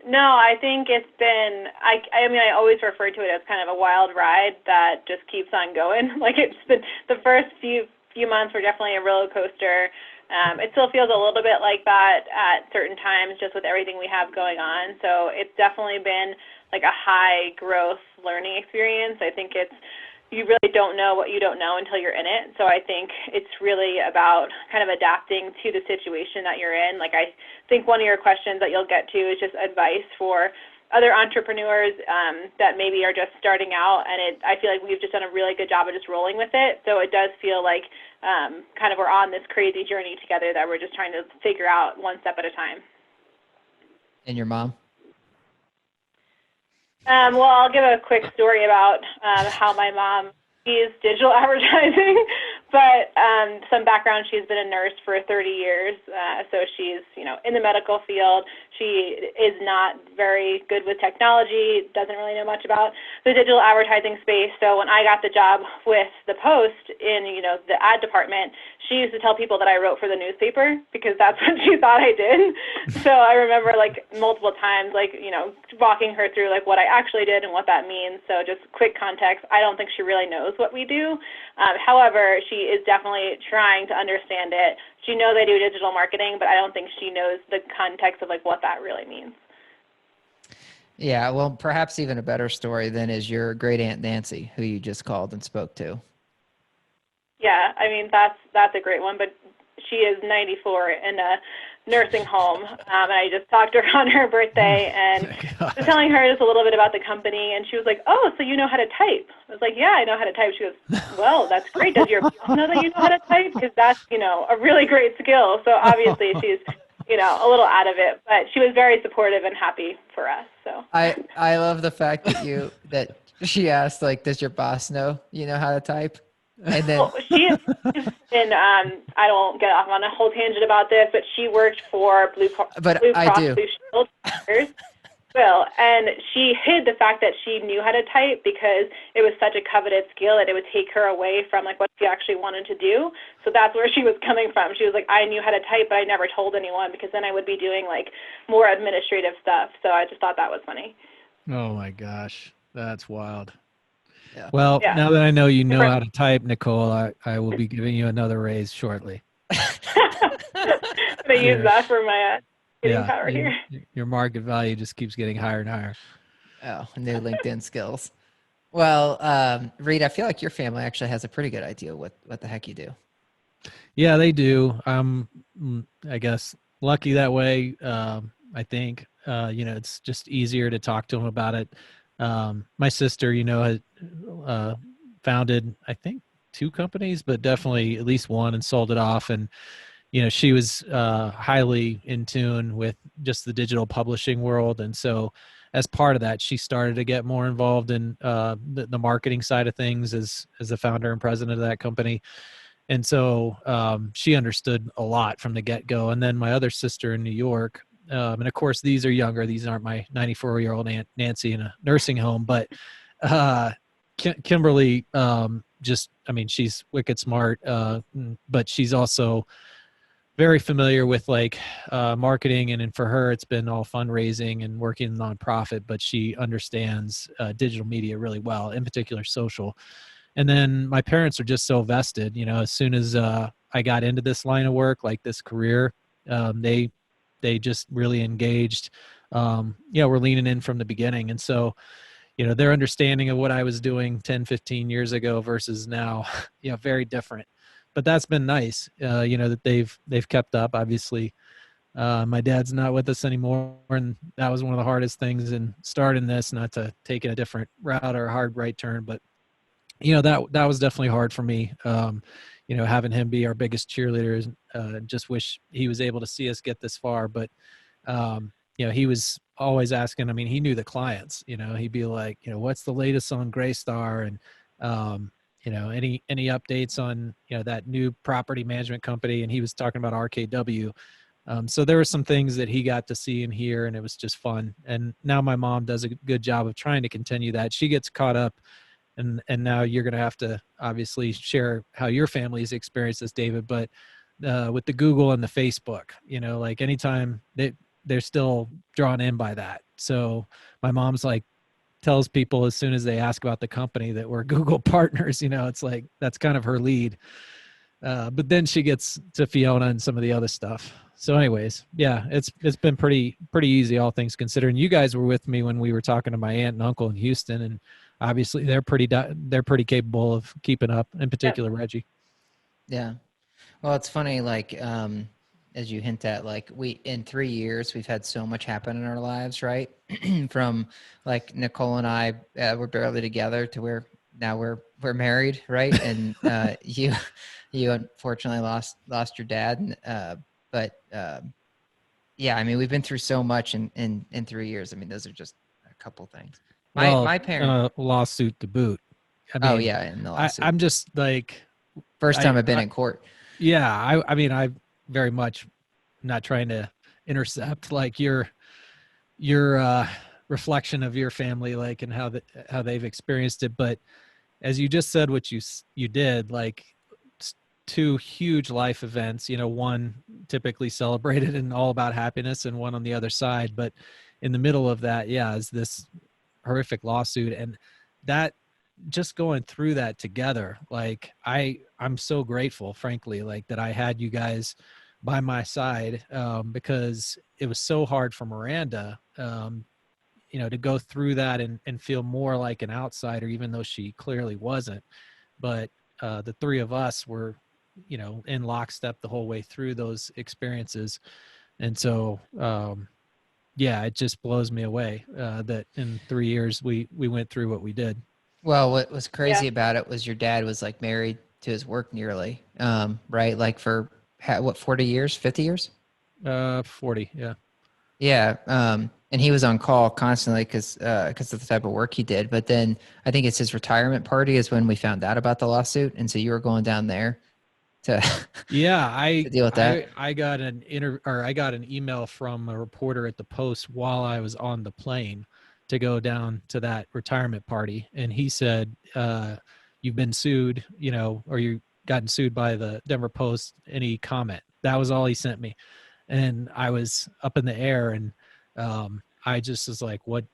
No, I think it's been, I always refer to it as kind of a wild ride that just keeps on going. Like, it's been, the first few months were definitely a roller coaster. It still feels a little bit like that at certain times, just with everything we have going on. So it's definitely been like a high growth learning experience. I think you really don't know what you don't know until you're in it. So I think it's really about kind of adapting to the situation that you're in. Like, I think one of your questions that you'll get to is just advice for other entrepreneurs that maybe are just starting out. And I feel like we've just done a really good job of just rolling with it. So it does feel like kind of we're on this crazy journey together that we're just trying to figure out one step at a time.
And your mom?
Well, I'll give a quick story about how my mom sees digital advertising, but some background, she's been a nurse for 30 years, so she's, in the medical field. She is not very good with technology, doesn't really know much about the digital advertising space. So when I got the job with the Post in, the ad department, she used to tell people that I wrote for the newspaper because that's what she thought I did. So I remember multiple times, walking her through what I actually did and what that means. So just quick context, I don't think she really knows what we do. However, she is definitely trying to understand it. She knows I do digital marketing, but I don't think she knows the context of what that really means.
Yeah, well, perhaps even a better story then is your great Aunt Nancy, who you just called and spoke to.
Yeah, I mean, that's a great one, but she is 94 and nursing home. And I just talked to her on her birthday and was telling her just a little bit about the company. And she was like, oh, so you know how to type? I was like, yeah, I know how to type. She goes, well, that's great. Does your boss know that you know how to type? Because that's, a really great skill. So obviously she's, a little out of it, but she was very supportive and happy for us. So
I love the fact that she asked, like, does your boss know you know how to type? And then
she's been, I don't get off on a whole tangent about this, but she worked for Blue Cross Blue Shield for years. And she hid the fact that she knew how to type because it was such a coveted skill that it would take her away from like what she actually wanted to do. So that's where she was coming from. She was like, I knew how to type, but I never told anyone because then I would be doing like more administrative stuff. So I just thought that was funny.
Oh my gosh, that's wild.
Yeah.
Well, now that I know you know how to type, Nicole, I will be giving you another raise shortly.
I'm going to use that for my power here.
Your market value just keeps getting higher and higher.
Oh, new LinkedIn skills. Well, Reid, I feel like your family actually has a pretty good idea what the heck you do.
Yeah, they do. I guess lucky that way. I think, it's just easier to talk to them about it. My sister, had founded, I think, 2 companies, but definitely at least one, and sold it off. And, she was highly in tune with just the digital publishing world. And so as part of that, she started to get more involved in the marketing side of things as the founder and president of that company. And so she understood a lot from the get-go. And then my other sister in New York, and of course, these are younger. These aren't my 94-year-old Aunt Nancy in a nursing home, but Kimberly, she's wicked smart, but she's also very familiar with like marketing. And for her, it's been all fundraising and working in nonprofit, but she understands digital media really well, in particular social. And then my parents are just so vested, as soon as I got into this line of work, like this career, they just really engaged. We're leaning in from the beginning. And so, their understanding of what I was doing 10, 15 years ago versus now, very different. But that's been nice, that they've kept up. Obviously, my dad's not with us anymore, and that was one of the hardest things in starting this, not to take a different route or a hard right turn, but that was definitely hard for me. Having him be our biggest cheerleader, just wish he was able to see us get this far. But, he was always asking, he knew the clients, he'd be like, what's the latest on Graystar? And, any updates on, that new property management company. And he was talking about RKW. So there were some things that he got to see and hear, and it was just fun. And now my mom does a good job of trying to continue that. She gets caught up. And now you're going to have to obviously share how your family's experienced this, David, but with the Google and the Facebook, like anytime they're still drawn in by that. So my mom's like tells people as soon as they ask about the company that we're Google partners, it's like, that's kind of her lead. But then she gets to Fiona and some of the other stuff. So anyways, yeah, it's been pretty easy, all things considering. You guys were with me when we were talking to my aunt and uncle in Houston, and obviously they're pretty capable of keeping up, in particular Reggie.
Yeah. Well, it's funny, like, as you hint at, like, in 3 years, we've had so much happen in our lives, right? From like Nicole and I were barely together to where now we're married, right? And you unfortunately lost your dad. But we've been through so much in 3 years. Those are just a couple things. My parents,
lawsuit to boot.
in the lawsuit.
I'm just like,
first time I've been in court.
Yeah, I very much not trying to intercept like your reflection of your family, like, and how they've experienced it. But as you just said, what you did, like 2 huge life events, one typically celebrated and all about happiness, and one on the other side. But in the middle of that, is this horrific lawsuit. And that, just going through that together, like I'm so grateful, frankly, like that I had you guys by my side, because it was so hard for Miranda, to go through that and feel more like an outsider, even though she clearly wasn't. But the 3 of us were, in lockstep the whole way through those experiences. And so, yeah, it just blows me away that in 3 years we went through what we did.
Well, what was crazy about it was your dad was like married to his work nearly, right? Like for what, 40 years, 50 years?
40, yeah.
Yeah. And he was on call constantly because of the type of work he did. But then I think it's his retirement party is when we found out about the lawsuit. And so you were going down there to,
yeah,
to deal with that.
I got I got an email from a reporter at the Post while I was on the plane to go down to that retirement party. And he said, you've been sued, you know, or you gotten sued by the Denver Post. Any comment? That was all he sent me. And I was up in the air, and I just was like, what?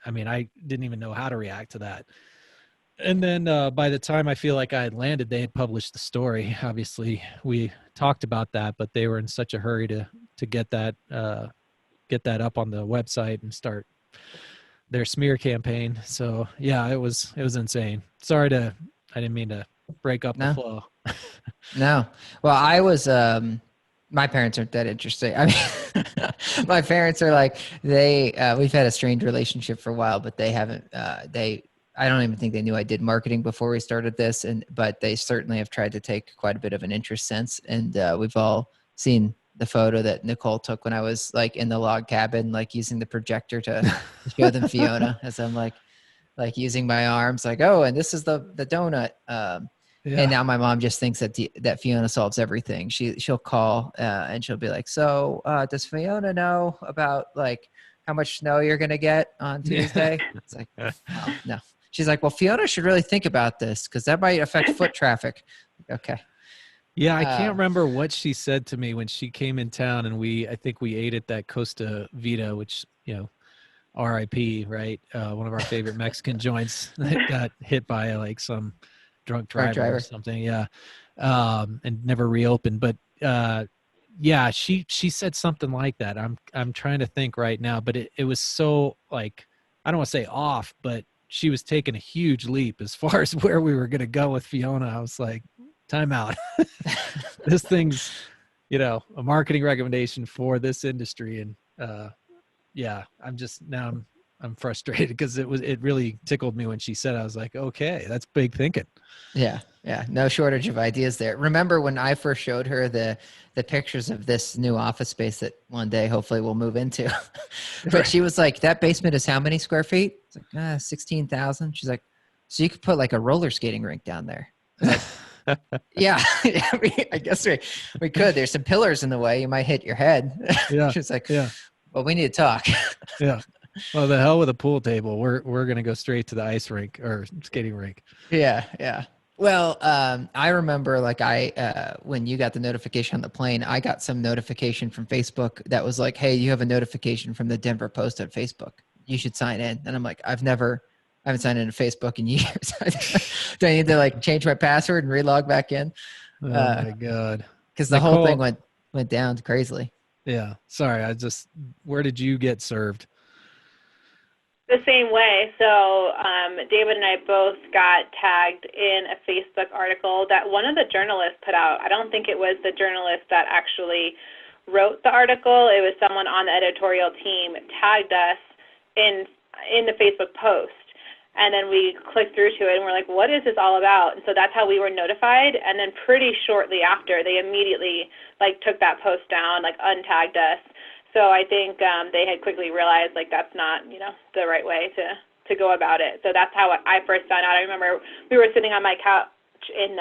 I mean, I didn't even know how to react to that. And then by the time I feel like I had landed, they had published the story. Obviously, we talked about that, but they were in such a hurry to get that up on the website and start their smear campaign. So yeah, it was insane. I didn't mean to break up the flow.
No. Well, I was, my parents aren't that interesting. I mean, my parents are like, we've had a strained relationship for a while, but they haven't, I don't even think they knew I did marketing before we started this. But they certainly have tried to take quite a bit of an interest since. And we've all seen the photo that Nicole took when I was like in the log cabin, like using the projector to show them Fiona as I'm like using my arms, like, oh, and this is the donut.
Yeah.
And now my mom just thinks that Fiona solves everything. She'll call and she'll be like, so does Fiona know about like how much snow you're going to get on Tuesday? It's like, oh, no. She's like, well, Fiona should really think about this because that might affect foot traffic. Okay.
Yeah, I can't remember what she said to me when she came in town, and I think we ate at that Costa Vida, which, you know, RIP, right? One of our favorite Mexican joints that got hit by like some drunk driver or something. Yeah. And never reopened. But yeah, she said something like that. I'm trying to think right now, but it was so like, I don't want to say off, but she was taking a huge leap as far as where we were going to go with Fiona. I was like, time out. This thing's, you know, a marketing recommendation for this industry. And yeah, I'm frustrated because it really tickled me when she said it. I was like, okay, that's big thinking.
Yeah. No shortage of ideas there. Remember when I first showed her the pictures of this new office space that one day hopefully we'll move into. But she was like, that basement is how many square feet? It's like 16,000. She's like, so you could put like a roller skating rink down there. Like, yeah, I guess we could. There's some pillars in the way. You might hit your head.
Yeah.
She's like, yeah. Well, we need to talk.
Yeah. Well, the hell with a pool table. We're gonna go straight to the ice rink or skating rink.
Yeah. Well, I remember like when you got the notification on the plane, I got some notification from Facebook that was like, hey, you have a notification from the Denver Post on Facebook. You should sign in. And I'm like, I haven't signed into Facebook in years. Do I need to like change my password and relog back in?
Oh my God.
Because the whole thing went down crazily.
Yeah. Sorry. Where did you get served?
The same way. So David and I both got tagged in a Facebook article that one of the journalists put out. I don't think it was the journalist that actually wrote the article. It was someone on the editorial team tagged us in the Facebook post. And then we clicked through to it and we're like, what is this all about? And so that's how we were notified. And then pretty shortly after, they immediately like took that post down, like untagged us. So I think they had quickly realized like that's not, you know, the right way to go about it. So that's how I first found out. I remember we were sitting on my couch in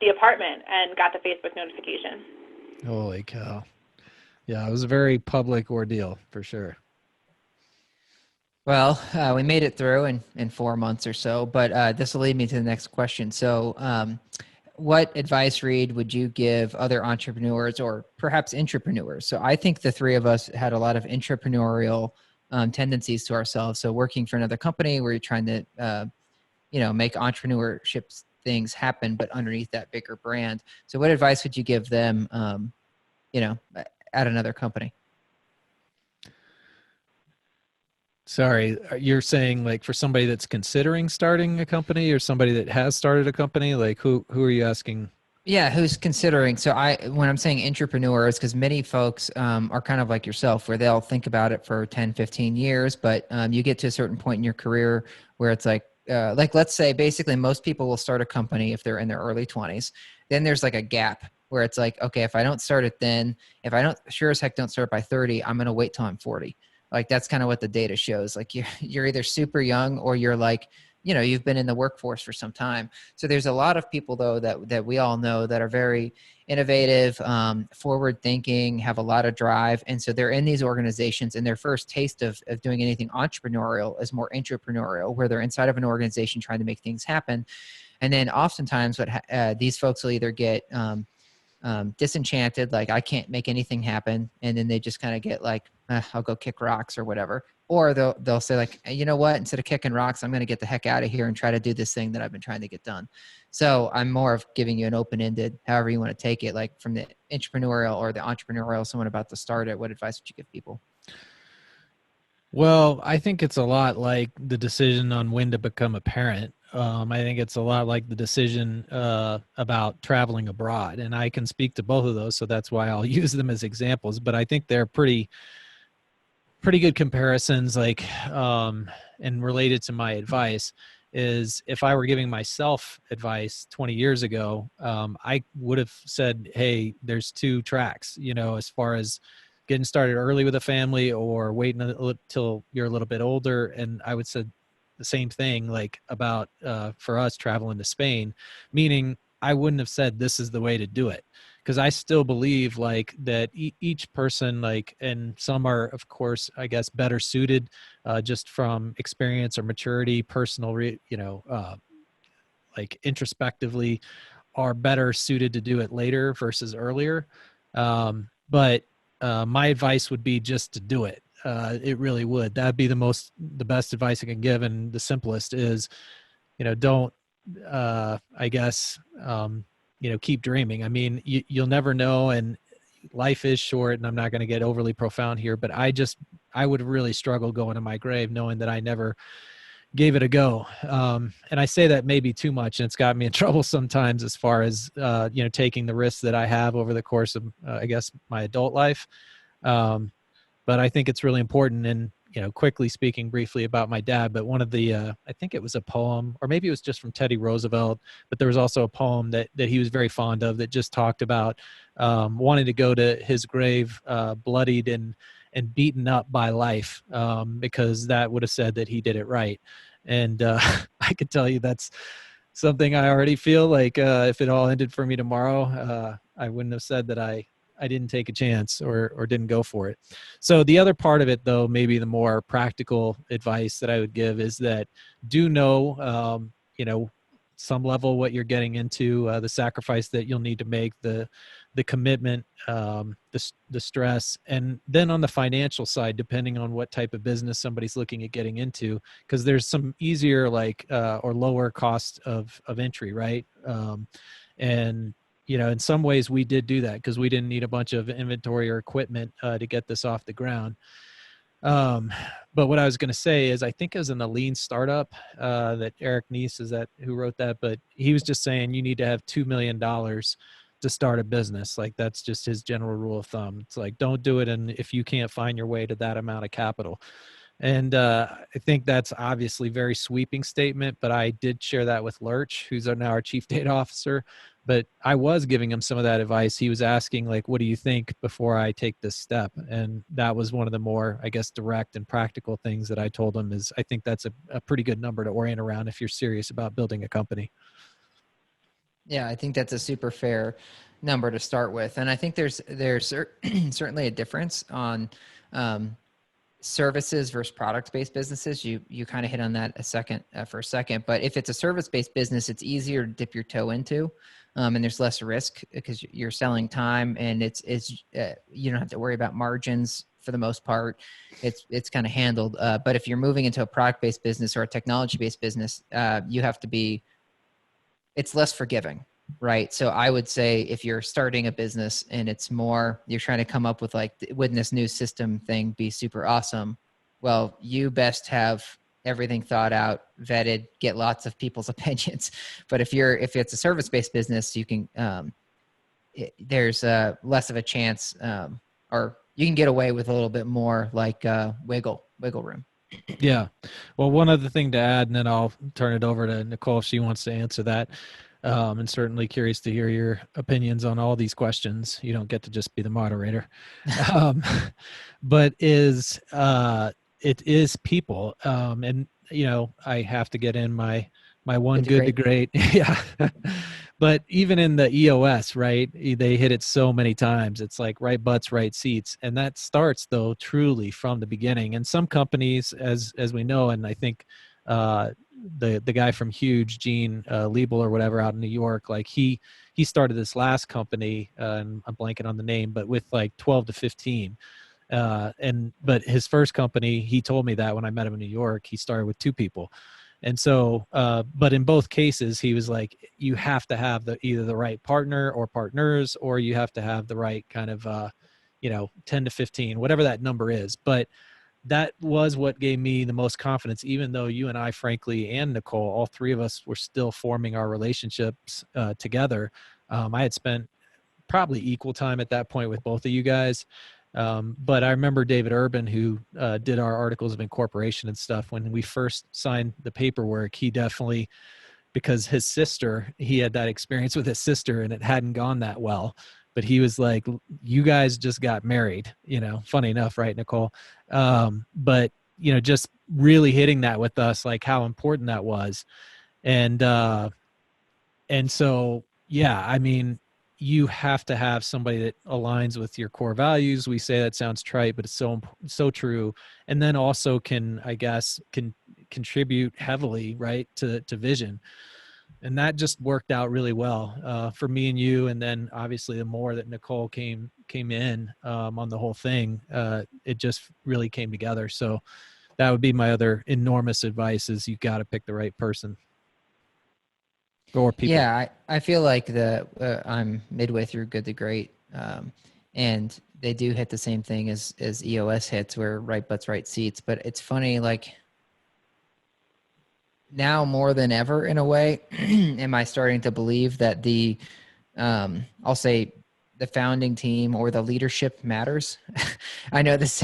the apartment and got the Facebook notification.
Holy cow. Yeah, it was a very public ordeal for sure.
Well, we made it through in 4 months or so, but this will lead me to the next question. So what advice, Reid, would you give other entrepreneurs or perhaps intrapreneurs? So I think the three of us had a lot of intrapreneurial tendencies to ourselves. So working for another company where you're trying to, make entrepreneurship things happen, but underneath that bigger brand. So what advice would you give them, at another company?
Sorry, you're saying like for somebody that's considering starting a company or somebody that has started a company, like who are you asking?
Yeah, who's considering? So when I'm saying entrepreneurs, because many folks are kind of like yourself, where they'll think about it for 10, 15 years, but you get to a certain point in your career where it's like let's say basically most people will start a company if they're in their early 20s. Then there's like a gap where it's like, okay, if I don't start it then, if I don't, sure as heck don't start by 30, I'm going to wait till I'm 40. Like that's kind of what the data shows. Like you're either super young or you're like, you've been in the workforce for some time. So there's a lot of people though that we all know that are very innovative, forward thinking, have a lot of drive. And so they're in these organizations and their first taste of doing anything entrepreneurial is more entrepreneurial, where they're inside of an organization trying to make things happen. And then oftentimes these folks will either get disenchanted, like I can't make anything happen. And then they just kind of get like, I'll go kick rocks or whatever. Or they'll say like, you know what, instead of kicking rocks, I'm going to get the heck out of here and try to do this thing that I've been trying to get done. So I'm more of giving you an open-ended, however you want to take it, like from the entrepreneurial or the entrepreneurial, someone about to start it, what advice would you give people?
Well, I think it's a lot like the decision on when to become a parent. I think it's a lot like the decision about traveling abroad. And I can speak to both of those, so that's why I'll use them as examples. But I think they're pretty good comparisons, like, and related to my advice is if I were giving myself advice 20 years ago, I would have said, hey, there's two tracks, as far as getting started early with a family or waiting until you're a little bit older. And I would say the same thing, like about, for us traveling to Spain, meaning I wouldn't have said this is the way to do it. Because I still believe like that each person, like, and some are, of course, I guess, better suited just from experience or maturity, personal, like introspectively are better suited to do it later versus earlier. But my advice would be just to do it. It really would. That'd be the best advice I can give. And the simplest is, don't, I guess, keep dreaming. I mean, you'll never know, and life is short, and I'm not going to get overly profound here, but I would really struggle going to my grave knowing that I never gave it a go. And I say that maybe too much, and it's got me in trouble sometimes as far as, taking the risks that I have over the course of, I guess, my adult life. But I think it's really important. And, quickly speaking briefly about my dad, but one of the, I think it was a poem, or maybe it was just from Teddy Roosevelt, but there was also a poem that he was very fond of that just talked about wanting to go to his grave bloodied and beaten up by life, because that would have said that he did it right. And I could tell you that's something I already feel like if it all ended for me tomorrow, I wouldn't have said that I didn't take a chance or didn't go for it. So the other part of it, though, maybe the more practical advice that I would give is that do know, some level what you're getting into, the sacrifice that you'll need to make, the commitment, the stress, and then on the financial side, depending on what type of business somebody's looking at getting into, because there's some easier or lower cost of entry, right? And in some ways we did do that because we didn't need a bunch of inventory or equipment to get this off the ground. But what I was going to say is I think it was in the Lean Startup that Eric Nies is that who wrote that, but he was just saying you need to have $2 million to start a business. Like that's just his general rule of thumb. It's like, don't do it. And if you can't find your way to that amount of capital. And I think that's obviously a very sweeping statement, but I did share that with Lurch, who's now our chief data officer. But I was giving him some of that advice. He was asking, like, what do you think before I take this step? And that was one of the more, I guess, direct and practical things that I told him is I think that's a pretty good number to orient around if you're serious about building a company.
Yeah, I think that's a super fair number to start with. And I think there's certainly a difference on services versus product-based businesses. You kind of hit on that for a second, but if it's a service-based business, it's easier to dip your toe into, and there's less risk because you're selling time, and it's you don't have to worry about margins for the most part. It's kind of handled. But if you're moving into a product-based business or a technology-based business, you have to be. It's less forgiving. Right. So I would say if you're starting a business and it's more, you're trying to come up with like, wouldn't this new system thing be super awesome? Well, you best have everything thought out, vetted, get lots of people's opinions. But if it's a service-based business, you can, there's less of a chance, or you can get away with a little bit more like wiggle room.
Yeah. Well, one other thing to add, and then I'll turn it over to Nicole if she wants to answer that. And certainly curious to hear your opinions on all these questions. You don't get to just be the moderator. But it is people. And, I have to get in my one good to great. Yeah. But even in the EOS, right, they hit it so many times. It's like right butts, right seats. And that starts, though, truly from the beginning. And some companies, as we know, and I think the guy from Huge, Gene Liebel or whatever out in New York, like he started this last company, and I'm blanking on the name, but with like 12 to 15. But his first company, he told me that when I met him in New York, he started with 2 people. And so, but in both cases, he was like, you have to have either the right partner or partners, or you have to have the right kind of, 10 to 15, whatever that number is. But that was what gave me the most confidence, even though you and I, frankly, and Nicole, all 3 of us were still forming our relationships together. I had spent probably equal time at that point with both of you guys. But I remember David Urban, who did our articles of incorporation and stuff, when we first signed the paperwork, he definitely, because his sister, he had that experience with his sister and it hadn't gone that well. But he was like, you guys just got married, funny enough, right, Nicole? But, just really hitting that with us, like how important that was. And so, yeah, I mean, you have to have somebody that aligns with your core values. We say that sounds trite, but it's so true. And then also can contribute heavily, right, to vision. And that just worked out really well for me and you. And then obviously the more that Nicole came in on the whole thing, it just really came together. So that would be my other enormous advice: is you got to pick the right person. Or people.
Yeah, I feel like I'm midway through Good to Great, and they do hit the same thing as EOS hits, where right butts, right seats. But it's funny, like now more than ever, in a way, am I starting to believe that I'll say the founding team or the leadership matters. I know this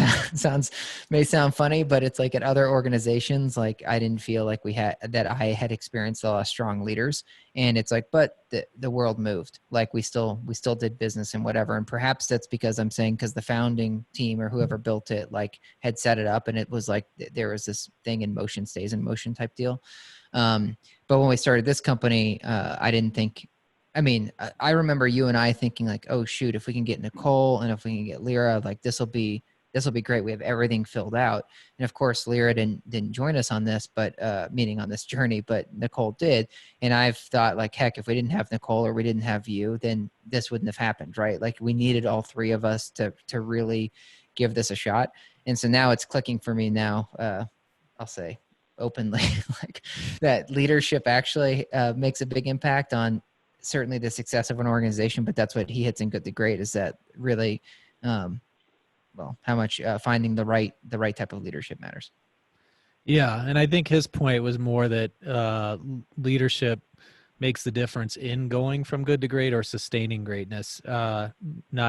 may sound funny, but it's like at other organizations, like I didn't feel like I had experienced a lot of strong leaders, and it's like, but the world moved. Like we still did business and whatever. And perhaps that's because the founding team or whoever built it, like had set it up, and it was like, there was this thing in motion stays in motion type deal. But when we started this company, I didn't think, I remember you and I thinking like, oh shoot, if we can get Nicole and if we can get Lyra, like this will be great. We have everything filled out. And of course, Lyra didn't join us on this, but meaning on this journey, but Nicole did. And I've thought like, heck, if we didn't have Nicole or we didn't have you, then this wouldn't have happened, right? Like we needed all 3 of us to really give this a shot. And so now it's clicking for me now. I'll say openly, like that leadership actually makes a big impact on certainly the success of an organization, but that's what he hits in Good to Great, is that really, how much finding the right type of leadership matters.
Yeah. And I think his point was more that leadership makes the difference in going from good to great or sustaining greatness, not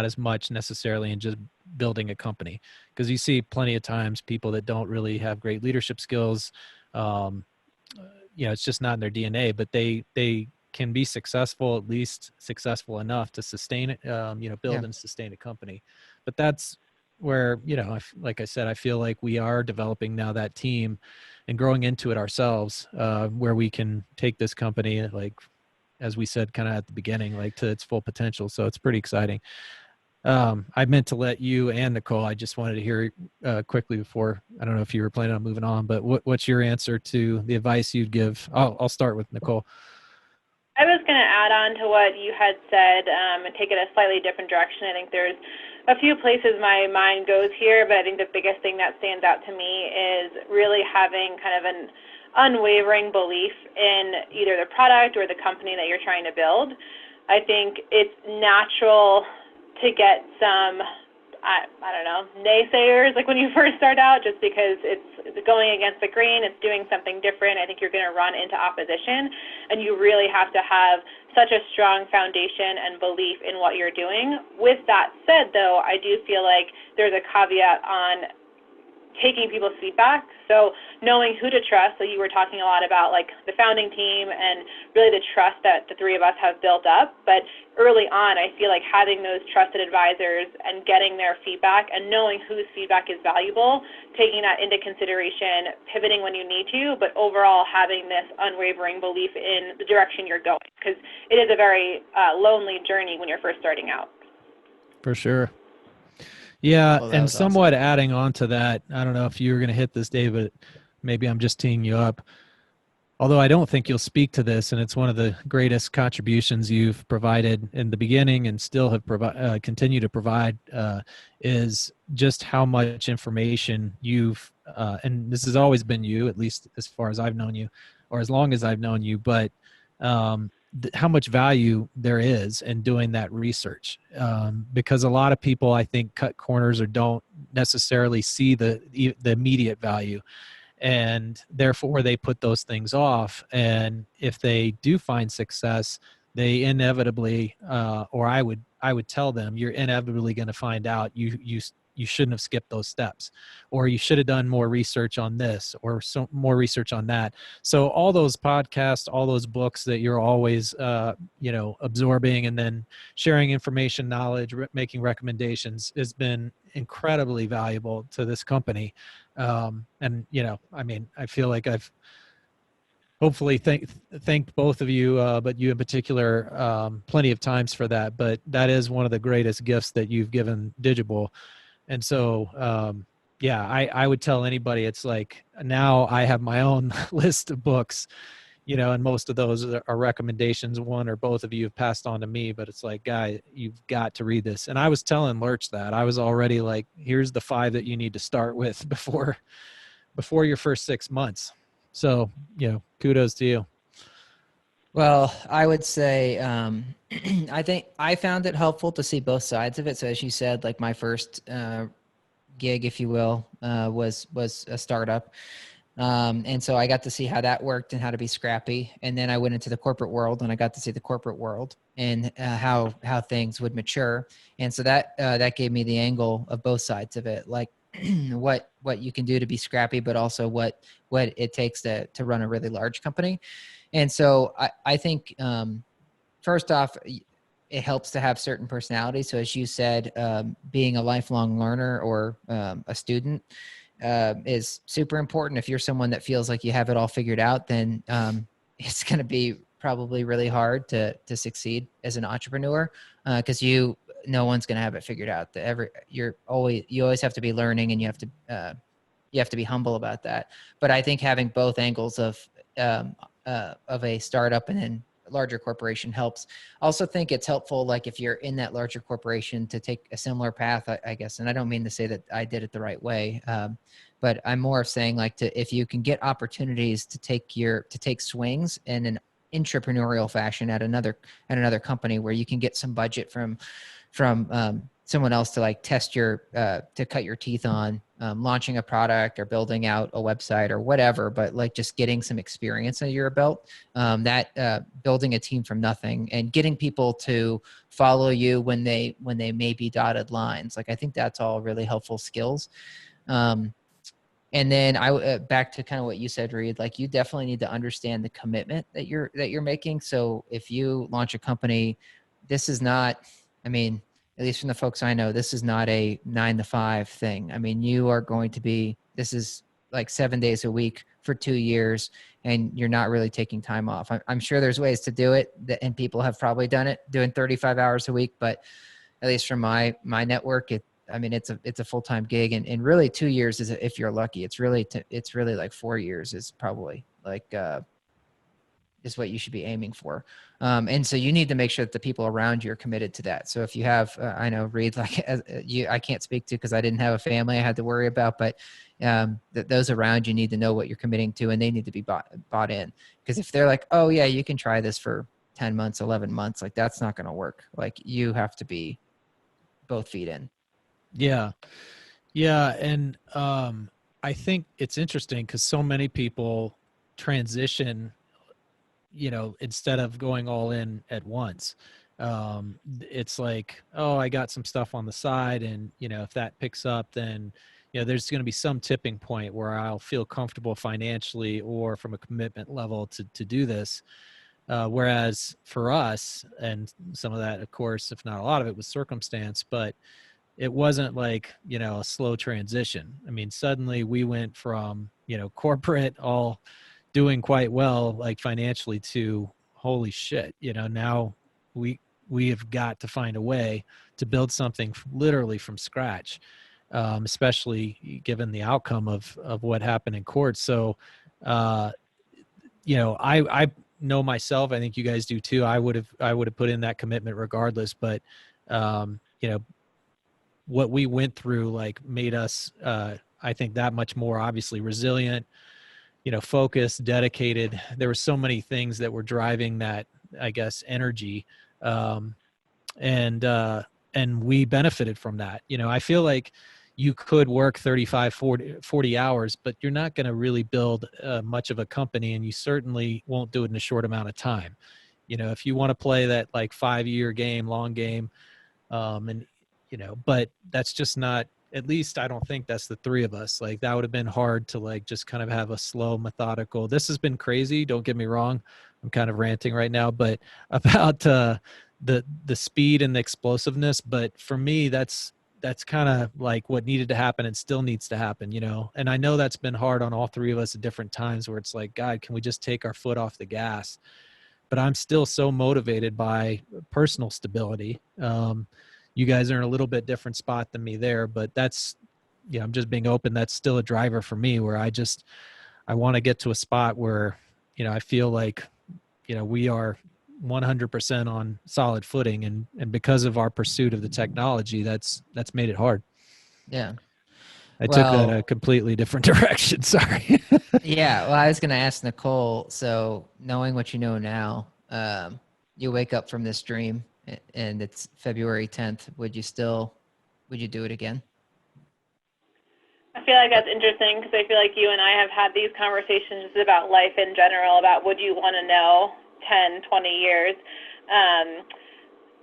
as much necessarily in just building a company. Because you see plenty of times people that don't really have great leadership skills, it's just not in their DNA, but they can be successful, at least successful enough to sustain it, build and sustain a company. But that's where, like I said, I feel like we are developing now that team and growing into it ourselves, where we can take this company, like, as we said, kind of at the beginning, like to its full potential. So it's pretty exciting. I meant to let you and Nicole, I just wanted to hear quickly before, I don't know if you were planning on moving on, but what's your answer to the advice you'd give? I'll start with Nicole.
I was going to add on to what you had said and take it a slightly different direction. I think there's a few places my mind goes here, but I think the biggest thing that stands out to me is really having kind of an unwavering belief in either the product or the company that you're trying to build. I think it's natural to get some, I don't know, naysayers, like when you first start out, just because it's going against the grain, it's doing something different, I think you're going to run into opposition, and you really have to have such a strong foundation and belief in what you're doing. With that said, though, I do feel like there's a caveat on taking people's feedback. So knowing who to trust. So you were talking a lot about like the founding team and really the trust that the three of us have built up. But early on, I feel like having those trusted advisors and getting their feedback and knowing whose feedback is valuable, taking that into consideration, pivoting when you need to, but overall having this unwavering belief in the direction you're going, because it is a very lonely journey when you're first starting out.
For sure. Yeah,
Oh,
and somewhat
awesome.
adding on to that, I don't know if you were going to hit this, David. Maybe I'm just teeing you up. Although I don't think you'll speak to this, and it's one of the greatest contributions you've provided in the beginning and still have continue to provide, is just how much information you've, and this has always been you, at least as far as I've known you, or as long as I've known you, but how much value there is in doing that research, because a lot of people, I think, cut corners or don't necessarily see the immediate value, and therefore they put those things off. And if they do find success, they inevitably, or I would tell them, you're inevitably going to find out you shouldn't have skipped those steps, or you should have done more research on this or more research on that. So all those podcasts, all those books that you're always, absorbing and then sharing information, knowledge, making recommendations has been incredibly valuable to this company. And, I feel like I've hopefully thanked both of you, but you in particular, plenty of times for that. But that is one of the greatest gifts that you've given Digible. And so, I would tell anybody, it's like, now I have my own list of books, and most of those are recommendations. One or both of you have passed on to me, but it's like, guy, you've got to read this. And I was telling Lurch that I was already like, here's the 5 that you need to start with before your first 6 months. So, kudos to you.
Well, I would say, I think I found it helpful to see both sides of it. So as you said, like my first gig, if you will, was a startup. And so I got to see how that worked and how to be scrappy. And then I went into the corporate world and I got to see the corporate world and how things would mature. And so that gave me the angle of both sides of it, like what you can do to be scrappy, but also what it takes to run a really large company. And so I think, first off, it helps to have certain personalities. So as you said, being a lifelong learner or a student is super important. If you're someone that feels like you have it all figured out, then it's going to be probably really hard to succeed as an entrepreneur, because no one's going to have it figured out. You always have to be learning, and you have to be humble about that. But I think having both angles of a startup and then a larger corporation helps. I also think it's helpful, like if you're in that larger corporation, to take a similar path, I guess. And I don't mean to say that I did it the right way, but I'm more of saying, like, if you can get opportunities to take swings in an entrepreneurial fashion at another company where you can get some budget from someone else to like to cut your teeth on launching a product or building out a website or whatever, but like just getting some experience under your belt, building a team from nothing and getting people to follow you when they may be dotted lines. Like, I think that's all really helpful skills. And then back to kind of what you said, Reid, like you definitely need to understand the commitment that you're making. So if you launch a company, this is not, I mean, at least from the folks I know, this is not a 9-to-5 thing. I mean, this is like 7 days a week for 2 years, and you're not really taking time off. I'm sure there's ways to do it, and people have probably done it, doing 35 hours a week. But at least from my network, it's a full-time gig, and really 2 years is, if you're lucky. It's really like 4 years is probably like is what you should be aiming for. And so you need to make sure that the people around you are committed to that. So if you have, I know Reid, like I can't speak to, because I didn't have a family I had to worry about, but those around you need to know what you're committing to, and they need to be bought in. Because if they're like, oh yeah, you can try this for 10 months, 11 months, like that's not going to work. Like you have to be both feet in.
Yeah. Yeah. And I think it's interesting because so many people transition, you know, instead of going all in at once. It's like, oh, I got some stuff on the side, and you know, if that picks up, then you know, there's going to be some tipping point where I'll feel comfortable financially or from a commitment level to do this. Whereas for us, and some of that, of course, if not a lot of it, was circumstance, but it wasn't like, you know, a slow transition. I mean, suddenly we went from, you know, corporate all doing quite well, like financially, to holy shit, you know, now we have got to find a way to build something literally from scratch, especially given the outcome of what happened in court. So, you know, I know myself, I think you guys do too. I would have put in that commitment regardless, but, you know, what we went through like made us, I think, that much more obviously resilient, you know, focused, dedicated. There were so many things that were driving that, I guess, energy. And we benefited from that. You know, I feel like you could work 35, 40 hours, but you're not going to really build much of a company, and you certainly won't do it in a short amount of time. You know, if you want to play that like 5-year game, long game, and, you know, but that's just not, at least I don't think that's the three of us. Like that would have been hard to like just kind of have a slow, methodical, this has been crazy. Don't get me wrong. I'm kind of ranting right now, but about the speed and the explosiveness. But for me, that's kind of like what needed to happen and still needs to happen, you know? And I know that's been hard on all three of us at different times where it's like, God, can we just take our foot off the gas? But I'm still so motivated by personal stability. You guys are in a little bit different spot than me there, but that's, you know, I'm just being open. That's still a driver for me where I want to get to a spot where, you know, I feel like, you know, we are 100% on solid footing, and because of our pursuit of the technology, that's made it hard.
Yeah.
I took that a completely different direction. Sorry.
Yeah. Well, I was going to ask Nicole. So knowing what you know now, you wake up from this dream and it's February 10th. Would you do it again?
I feel like that's interesting because I feel like you and I have had these conversations about life in general, about would you want to know 10, 20 years.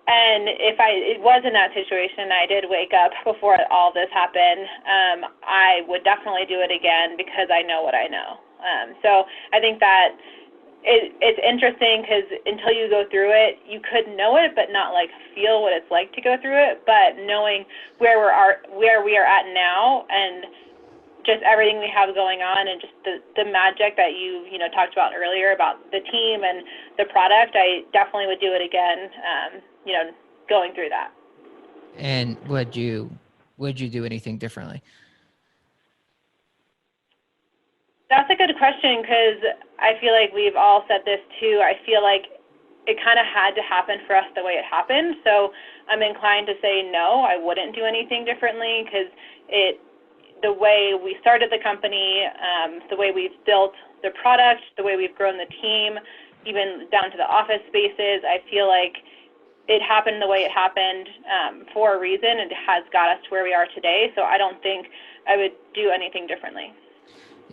And if it was in that situation, I did wake up before all this happened, I would definitely do it again because I know what I know. So I think that it's interesting because until you go through it, you could know it, but not like feel what it's like to go through it. But knowing where we are at now, and just everything we have going on, and just the magic that you talked about earlier about the team and the product, I definitely would do it again. Going through that.
And would you do anything differently?
That's a good question because I feel like we've all said this too. I feel like it kind of had to happen for us the way it happened. So I'm inclined to say no, I wouldn't do anything differently because the way we started the company, the way we've built the product, the way we've grown the team, even down to the office spaces, I feel like it happened the way it happened for a reason, and it has got us to where we are today. So I don't think I would do anything differently.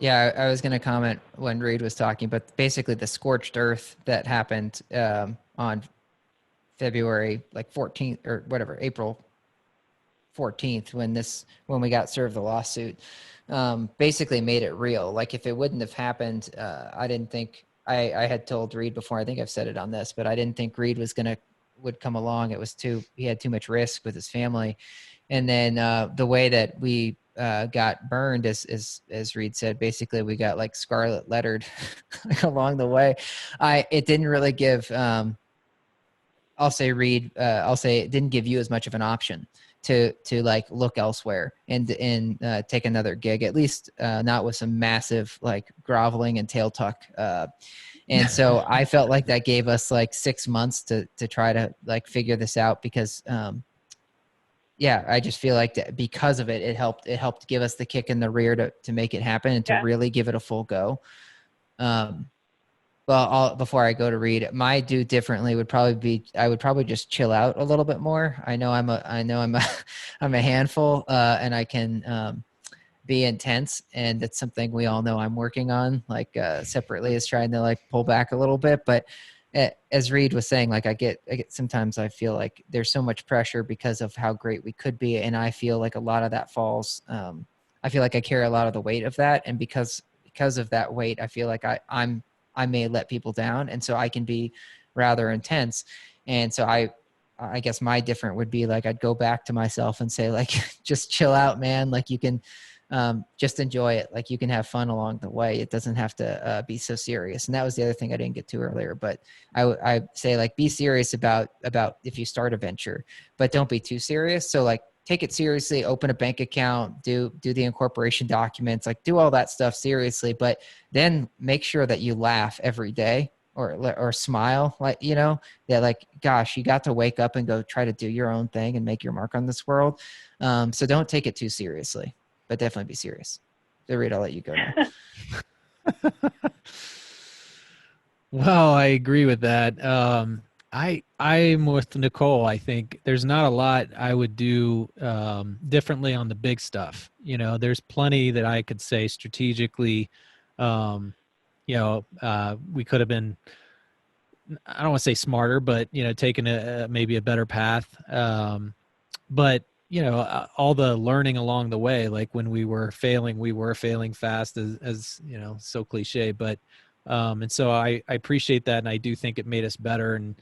Yeah, I was going to comment when Reid was talking, but basically the scorched earth that happened on February 14th or whatever, April 14th, when we got served the lawsuit, basically made it real. Like if it wouldn't have happened, I didn't think I had told Reid before, I think I've said it on this, but I didn't think Reid would come along. He had too much risk with his family. And then the way that we got burned, as Reid said, basically we got like scarlet lettered along the way. It didn't really give, I'll say it didn't give you as much of an option to like look elsewhere and take another gig, at least not with some massive like groveling and tail tuck. And so I felt like that gave us like 6 months to try to like figure this out because, I just feel like because of it, it helped give us the kick in the rear to make it happen and to really give it a full go. Well, before I go to Reid, my do differently would probably be I would probably just chill out a little bit more. I'm a handful, and I can be intense, and it's something we all know I'm working on, like separately, is trying to like pull back a little bit. But as Reid was saying, like I get sometimes I feel like there's so much pressure because of how great we could be, and I feel like a lot of that falls. I feel like I carry a lot of the weight of that, and because of that weight, I feel like I may let people down, and so I can be rather intense. And so I guess my different would be like I'd go back to myself and say like just chill out, man. Like you can just enjoy it. Like you can have fun along the way. It doesn't have to be so serious. And that was the other thing I didn't get to earlier. But I say like be serious about if you start a venture, but don't be too serious. So like take it seriously, open a bank account, do the incorporation documents, like do all that stuff seriously, but then make sure that you laugh every day or smile, like, you know, that like, gosh, you got to wake up and go try to do your own thing and make your mark on this world. So don't take it too seriously, but definitely be serious. So Reid, I'll let you go now.
Well, I agree with that. I'm with Nicole. I think there's not a lot I would do differently on the big stuff. You know, there's plenty that I could say strategically. You know, we could have been, I don't want to say smarter, but, you know, taking maybe a better path. But, you know, all the learning along the way, like when we were failing fast, as you know, so cliche, but, and so I appreciate that. And I do think it made us better. And,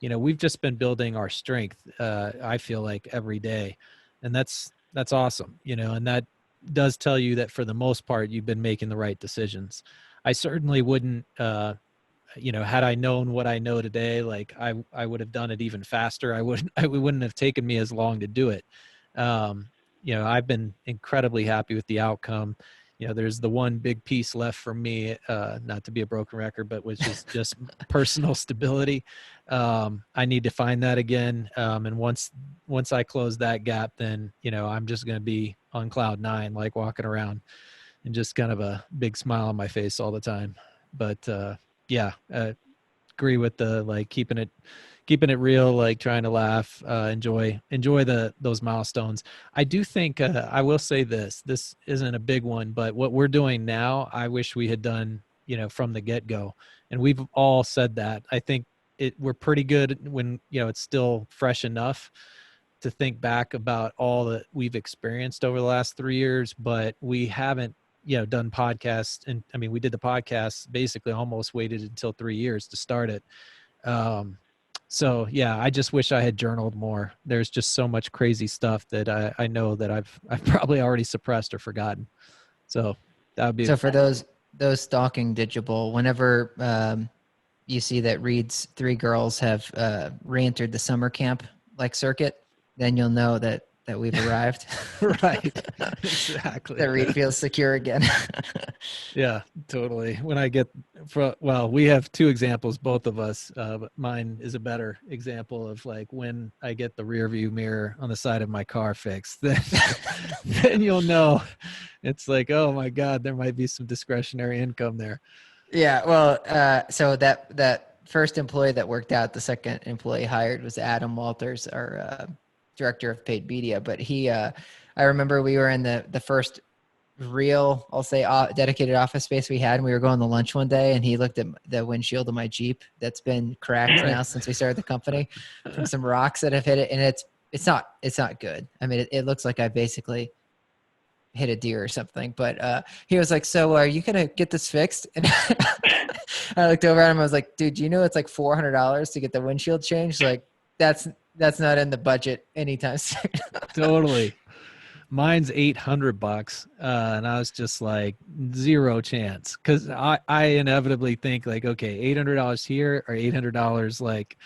you know, we've just been building our strength, I feel like every day, and that's awesome, you know, and that does tell you that for the most part, you've been making the right decisions. I certainly wouldn't, you know, had I known what I know today, like I would have done it even faster. It wouldn't have taken me as long to do it. You know, I've been incredibly happy with the outcome. You know, there's the one big piece left for me, not to be a broken record, but which is just personal stability. I need to find that again. And once I close that gap, then, you know, I'm just going to be on cloud 9, like walking around and just kind of a big smile on my face all the time. But, yeah, agree with the, like, keeping it real, like trying to laugh, enjoy those milestones. I do think, I will say this isn't a big one, but what we're doing now, I wish we had done, you know, from the get-go. And we've all said that. I think we're pretty good when, you know, it's still fresh enough to think back about all that we've experienced over the last 3 years, but we haven't, you know, done podcasts. And I mean, we did the podcast, basically almost waited until 3 years to start it. So yeah, I just wish I had journaled more. There's just so much crazy stuff that I know that I've probably already suppressed or forgotten. So that would be.
So for those stalking Digible, whenever you see that Reid's 3 girls have re-entered the summer camp like circuit, then you'll know that we've arrived.
Right. Exactly.
That Reid feels secure again.
Yeah, totally. When I get, well, we have 2 examples, both of us, but mine is a better example of like when I get the rear view mirror on the side of my car fixed, then you'll know. It's like, oh my God, there might be some discretionary income there. Yeah.
Well, so that first employee that worked out, the second employee hired was Adam Walters, our director of paid media. But he, I remember we were in the first real, I'll say, dedicated office space we had, and we were going to lunch one day, and he looked at the windshield of my Jeep that's been cracked now since we started the company from some rocks that have hit it, and it's not good. I mean, it looks like I basically hit a deer or something. But he was like, "So are you gonna get this fixed?" And I looked over at him. I was like, "Dude, you know it's like $400 to get the windshield changed? Like that's not in the budget anytime soon."
Totally. Mine's $800. And I was just like, zero chance. Cause I inevitably think like, okay, $800 here or $800 like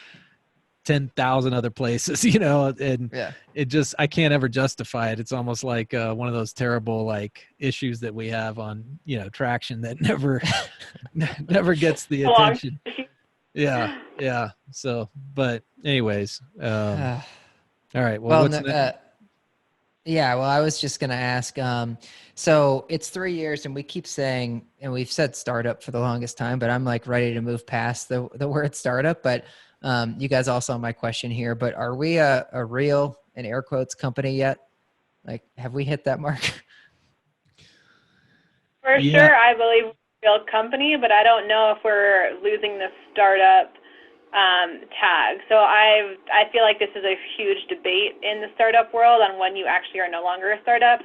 10,000 other places, you know, and
yeah.
It just, I can't ever justify it. It's almost like one of those terrible like issues that we have on, you know, traction that never gets the attention. Yeah. Yeah. So, but anyways, all right. Well, what's next?
Yeah, well, I was just going to ask, so it's 3 years and we keep saying, and we've said startup for the longest time, but I'm like ready to move past the word startup. But you guys all saw my question here, but are we a real, in air quotes, company yet? Like, have we hit that mark?
sure, I believe we're a real company, but I don't know if we're losing the startup tag. So I feel like this is a huge debate in the startup world on when you actually are no longer a startup.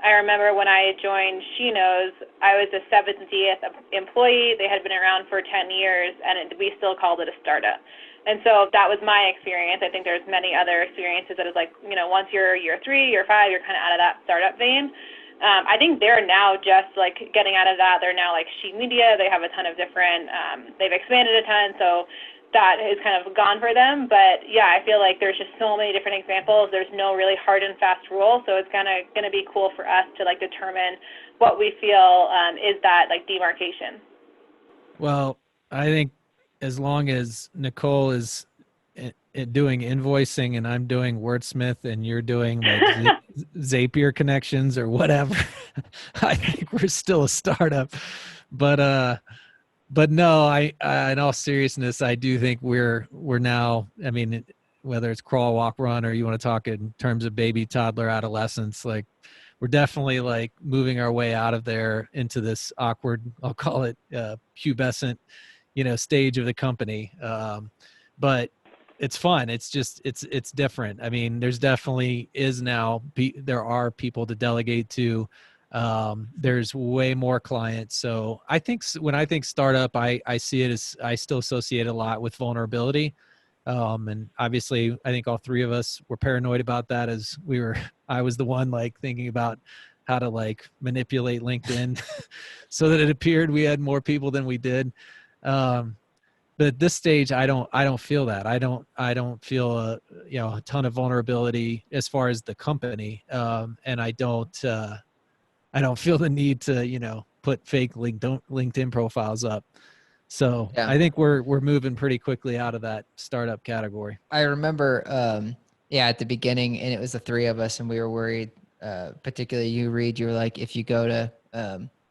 I remember when I joined She Knows, I was the 70th employee. They had been around for 10 years, and we still called it a startup. And so that was my experience. I think there's many other experiences that is like, once you're year 3, year 5, you're kind of out of that startup vein. I think they're now just like getting out of that. They're now like She Media. They have a ton of different, they've expanded a ton. So that is kind of gone for them. But yeah, I feel like there's just so many different examples. There's no really hard and fast rule. So it's kind of going to be cool for us to like determine what we feel is that like demarcation.
Well, I think as long as Nicole is doing invoicing and I'm doing Wordsmith and you're doing like Zapier connections or whatever, I think we're still a startup. But no, I in all seriousness, I do think we're now, I mean, whether it's crawl, walk, run, or you want to talk in terms of baby, toddler, adolescence, like we're definitely like moving our way out of there into this awkward, I'll call it pubescent, stage of the company. But it's fun. It's just, it's different. I mean, there's definitely there are people to delegate to. There's way more clients. So I think when I think startup, I see it as, I still associate a lot with vulnerability. And obviously I think all three of us were paranoid about that as I was the one like thinking about how to like manipulate LinkedIn so that it appeared we had more people than we did. But at this stage, I don't feel that. I don't feel a ton of vulnerability as far as the company. And I don't feel the need to, put fake LinkedIn profiles up. So yeah. I think we're moving pretty quickly out of that startup category.
I remember, at the beginning, and it was the three of us, and we were worried, particularly you, Reid, you were like, if you go to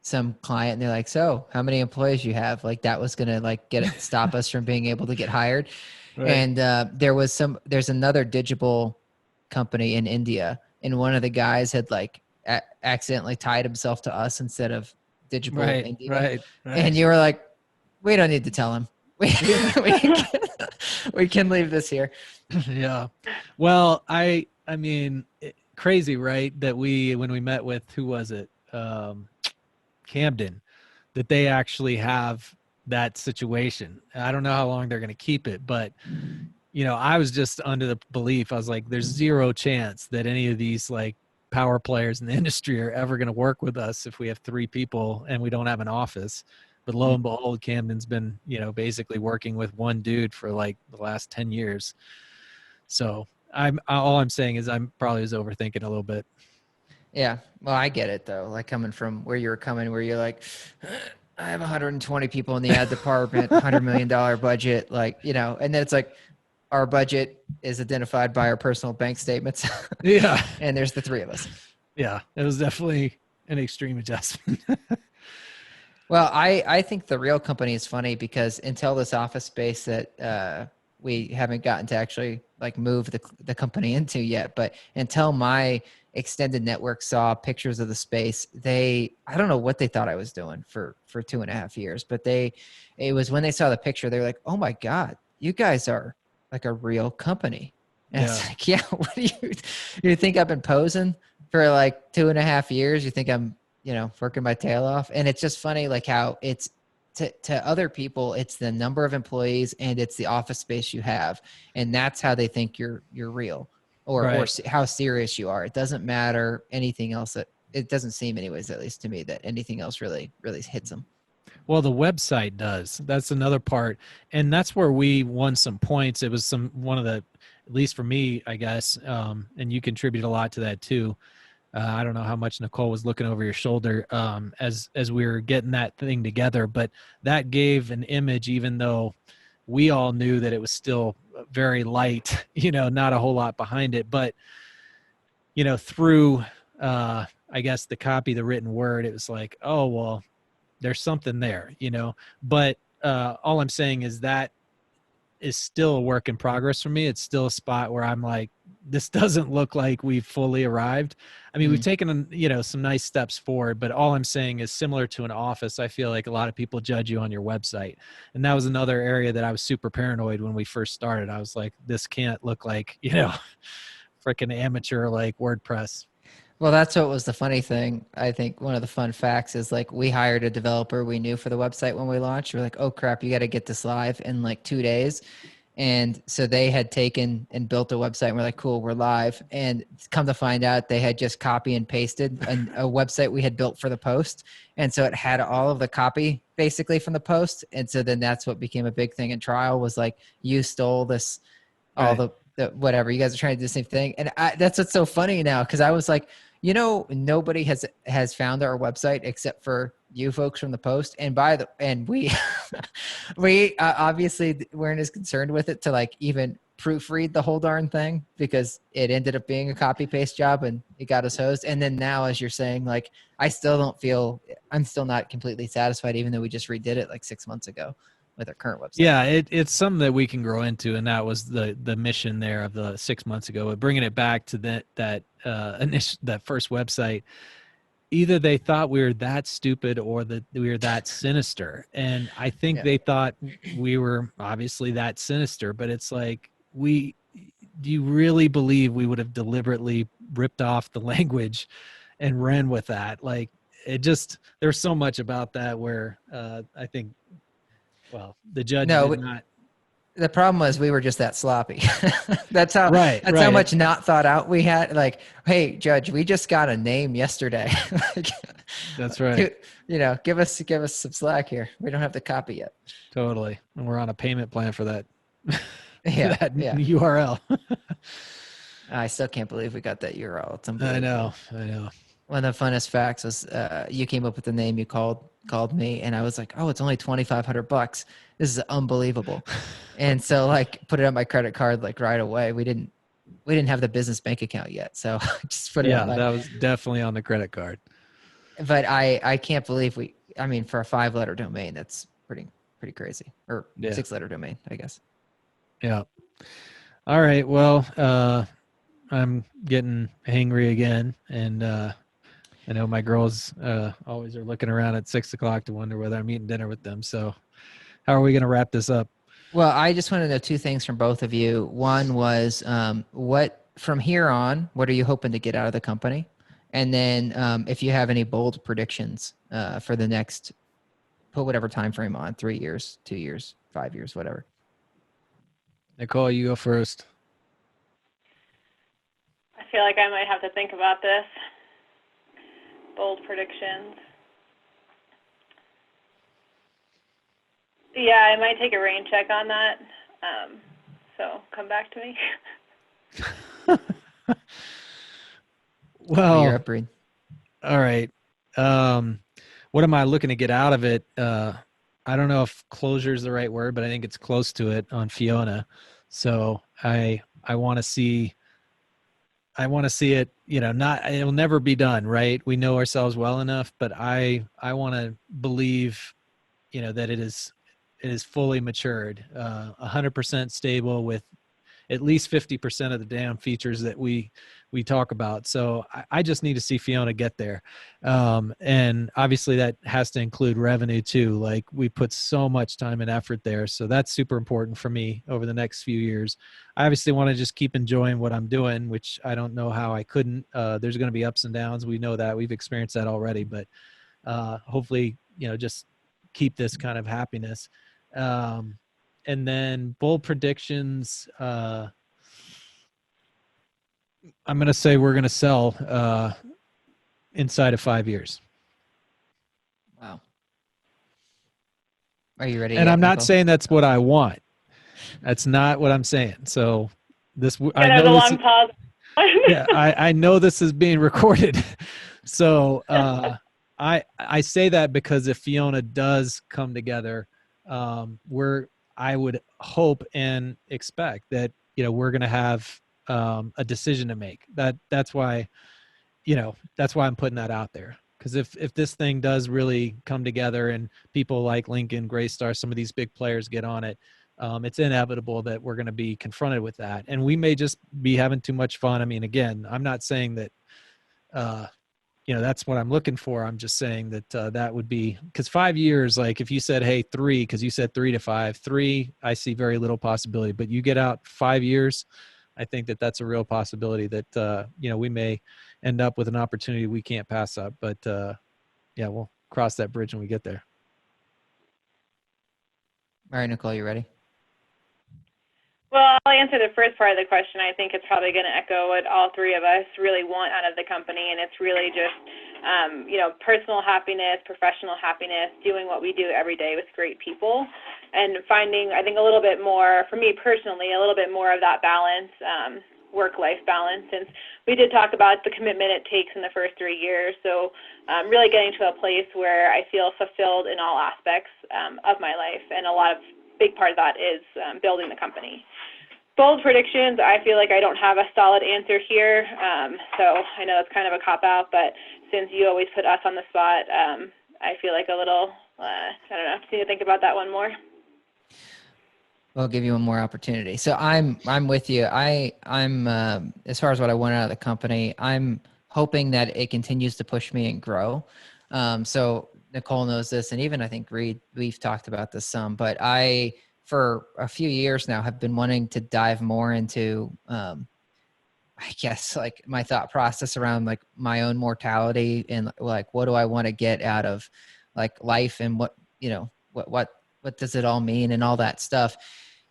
some client and they're like, so how many employees you have? Like that was going to like stop us from being able to get hired. Right. And there's another Digible company in India, and one of the guys had like accidentally tied himself to us instead of Digible India. Right. And you were like, we don't need to tell him. We can leave this here.
Yeah. Well, I mean, crazy, right? That when we met with, who was it? Camden, that they actually have that situation. I don't know how long they're going to keep it, but I was just under the belief, I was like, there's zero chance that any of these like power players in the industry are ever going to work with us if we have 3 people and we don't have an office. But lo and behold, Camden's been, basically working with one dude for like the last 10 years. So all I'm saying is I'm probably was overthinking a little bit.
Yeah. Well, I get it though. Like coming from where you're coming, where you're like, I have 120 people in the ad department, $100 million budget, like, and then it's like our budget is identified by our personal bank statements.
Yeah.
And there's the 3 of us.
Yeah. It was definitely an extreme adjustment.
Well, I think the real company is funny because until this office space that we haven't gotten to actually like move the company into yet, but until my extended network saw pictures of the space, I don't know what they thought I was doing for 2.5 years, but it was when they saw the picture, they were like, oh my God, you guys are like a real company. And it's like, yeah, what do you think I've been posing for like 2.5 years? You think I'm, working my tail off? And it's just funny, like how it's to other people, it's the number of employees and it's the office space you have. And that's how they think you're real or how serious you are. It doesn't matter anything else it doesn't seem anyways, at least to me, that anything else really hits them.
Well, the website does. That's another part. And that's where we won some points. It was one of the, at least for me, I guess, and you contribute a lot to that too. I don't know how much Nicole was looking over your shoulder as we were getting that thing together, but that gave an image, even though we all knew that it was still very light, not a whole lot behind it. But, through, I guess, the copy, the written word, it was like, oh, well, there's something there, But all I'm saying is that is still a work in progress for me. It's still a spot where I'm like, this doesn't look like we've fully arrived. I mean, we've taken, some nice steps forward, but all I'm saying is similar to an office. I feel like a lot of people judge you on your website. And that was another area that I was super paranoid when we first started. I was like, this can't look like, freaking amateur, like WordPress.
Well, that's what was the funny thing. I think one of the fun facts is like we hired a developer we knew for the website when we launched. We're like, oh crap, you got to get this live in like 2 days. And so they had taken and built a website and we're like, cool, we're live. And come to find out they had just copy and pasted a website we had built for the post. And so it had all of the copy basically from the post. And so then that's what became a big thing in trial was like, you stole this, all the whatever, you guys are trying to do the same thing. And that's what's so funny now. Cause I was like, nobody has found our website except for you folks from the post. And we, we obviously weren't as concerned with it to like even proofread the whole darn thing because it ended up being a copy paste job and it got us hosed. And then now, as you're saying, like, I'm still not completely satisfied, even though we just redid it like 6 months ago with our current website.
Yeah, it's something that we can grow into, and that was the mission there of the 6 months ago. But bringing it back to that first website, either they thought we were that stupid or that we were that sinister, and I think they thought we were obviously that sinister. But it's like, do you really believe we would have deliberately ripped off the language and ran with that? Like, there's so much about that where I think. Well, the judge did not.
The problem was we were just that sloppy. That's how much not thought out we had. Like, hey, judge, we just got a name yesterday.
That's right.
Give us some slack here. We don't have the copy yet.
Totally. And we're on a payment plan for that.
that
URL.
I still can't believe we got that URL. It's
unbelievable. I know.
One of the funnest facts was you came up with the name, you called me, and I was like, oh, it's only $2,500. This is unbelievable. And so like put it on my credit card like right away. We didn't have the business bank account yet. So just put it on
that was definitely on the credit card.
But I can't believe for a 5-letter domain, that's pretty crazy. Or 6-letter domain, I guess.
Yeah. All right. Well, I'm getting hangry again, and I know my girls always are looking around at 6 o'clock to wonder whether I'm eating dinner with them. So how are we going to wrap this up?
Well, I just want to know 2 things from both of you. One was what from here on, what are you hoping to get out of the company? And then if you have any bold predictions for the next, put whatever time frame on, 3 years, 2 years, 5 years, whatever.
Nicole, you go first.
I feel like I might have to think about this. Bold predictions. Yeah, I might take a rain check on that. So come back to me.
Well,
you're up, Reid.
All right. What am I looking to get out of it? I don't know if closure is the right word, but I think it's close to it on Fiona. So I want to see it, it'll never be done, right? We know ourselves well enough, but I want to believe, that it is fully matured, 100% stable with at least 50% of the damn features that we talk about. So I just need to see Fiona get there. And obviously that has to include revenue too. Like, we put so much time and effort there. So that's super important for me over the next few years. I obviously want to just keep enjoying what I'm doing, which I don't know how I couldn't. There's going to be ups and downs. We know that. We've experienced that already, but hopefully, just keep this kind of happiness. And then bold predictions, I'm going to say we're going to sell inside of 5 years.
Wow. Are you ready?
And I'm not
Nicole?
saying that's what I want. That's not what I'm saying. So
I know this, pause.
Yeah, I know this is being recorded. So I say that because if Fiona does come together, I would hope and expect that, we're going to have a decision to make. That's why I'm putting that out there. Because if this thing does really come together and people like Lincoln, Graystar, some of these big players get on it, it's inevitable that we're going to be confronted with that. And we may just be having too much fun. I mean, again, I'm not saying that, that's what I'm looking for. I'm just saying that that would be, because 5 years, like if you said, hey, 3, because you said 3 to 5, 3, I see very little possibility, but you get out 5 years, I think that that's a real possibility that, we may end up with an opportunity we can't pass up, but we'll cross that bridge when we get there.
All right, Nicole, you ready?
Well, I'll answer the first part of the question. I think it's probably going to echo what all three of us really want out of the company, and it's really just, personal happiness, professional happiness, doing what we do every day with great people, and finding, I think, a little bit more, for me personally, a little bit more of that balance, work-life balance. Since we did talk about the commitment it takes in the first 3 years, so really getting to a place where I feel fulfilled in all aspects of my life, and big part of that is building the company. Bold predictions, I feel like I don't have a solid answer here, so I know it's kind of a cop-out, but since you always put us on the spot, I feel like a little, I don't know, just need to think about that one more.
We'll give you one more opportunity. So I'm with you. I'm as far as what I want out of the company, I'm hoping that it continues to push me and grow. So Nicole knows this, and even I think Reid, we've talked about this some, but I, for a few years now, have been wanting to dive more into, I guess, like my thought process around like my own mortality and like, what do I want to get out of like life, and what does it all mean and all that stuff.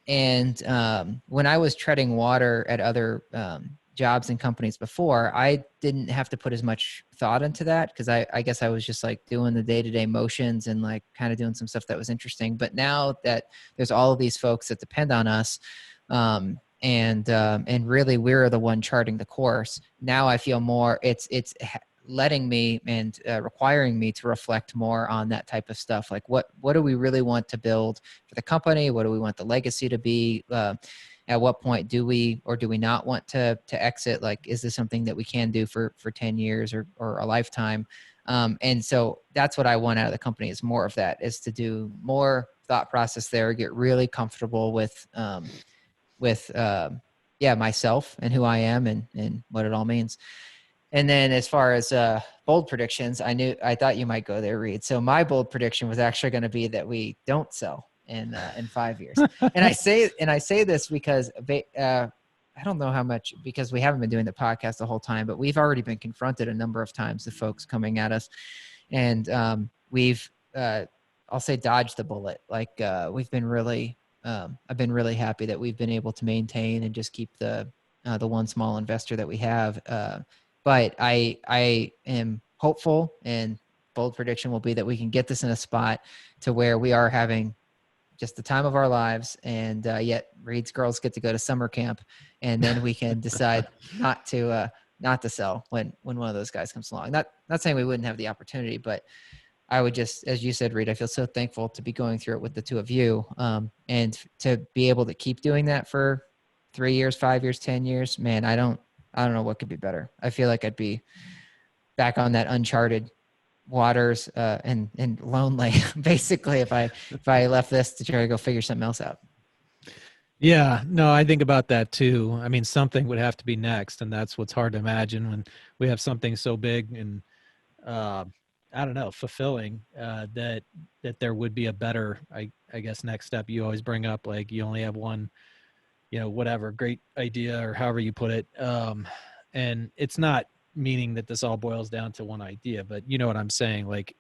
And when I was treading water at other jobs and companies before, I didn't have to put as much thought into that, because I guess I was just like doing the day-to-day motions and like kind of doing some stuff that was interesting. But now that there's all of these folks that depend on us, and really we're the one charting the course, now I feel more it's letting me and requiring me to reflect more on that type of stuff. Like what do we really want to build for the company? What do we want the legacy to be? At what point do we or do we not want to exit? Like, is this something that we can do for 10 years or a lifetime? And so that's what I want out of the company, is more of that, is to do more thought process there, get really comfortable with myself and who I am and what it all means. And then as far as bold predictions, I thought you might go there, Reid. So my bold prediction was actually going to be that we don't sell in 5 years. And I say this because I don't know how much, because we haven't been doing the podcast the whole time, but we've already been confronted a number of times with folks coming at us, and we've I'll say dodged the bullet. Like we've been really I've been really happy that we've been able to maintain and just keep the one small investor that we have. But I am hopeful, and bold prediction will be that we can get this in a spot to where we are having just the time of our lives, and yet Reid's girls get to go to summer camp, and then we can decide not to sell when one of those guys comes along. Not saying we wouldn't have the opportunity, but I would just, as you said, Reid, I feel so thankful to be going through it with the two of you, and to be able to keep doing that for 3 years, 5 years, 10 years. Man, I don't know what could be better. I feel like I'd be back on that uncharted waters and lonely, basically, if I left this to try to go figure something else out.
Yeah, no, I think about that too. I mean, something would have to be next, and that's what's hard to imagine when we have something so big and I don't know, fulfilling, that there would be a better, I guess, next step. You always bring up, like, you only have one, whatever, great idea or however you put it. And it's not meaning that this all boils down to one idea, but you know what I'm saying? Like,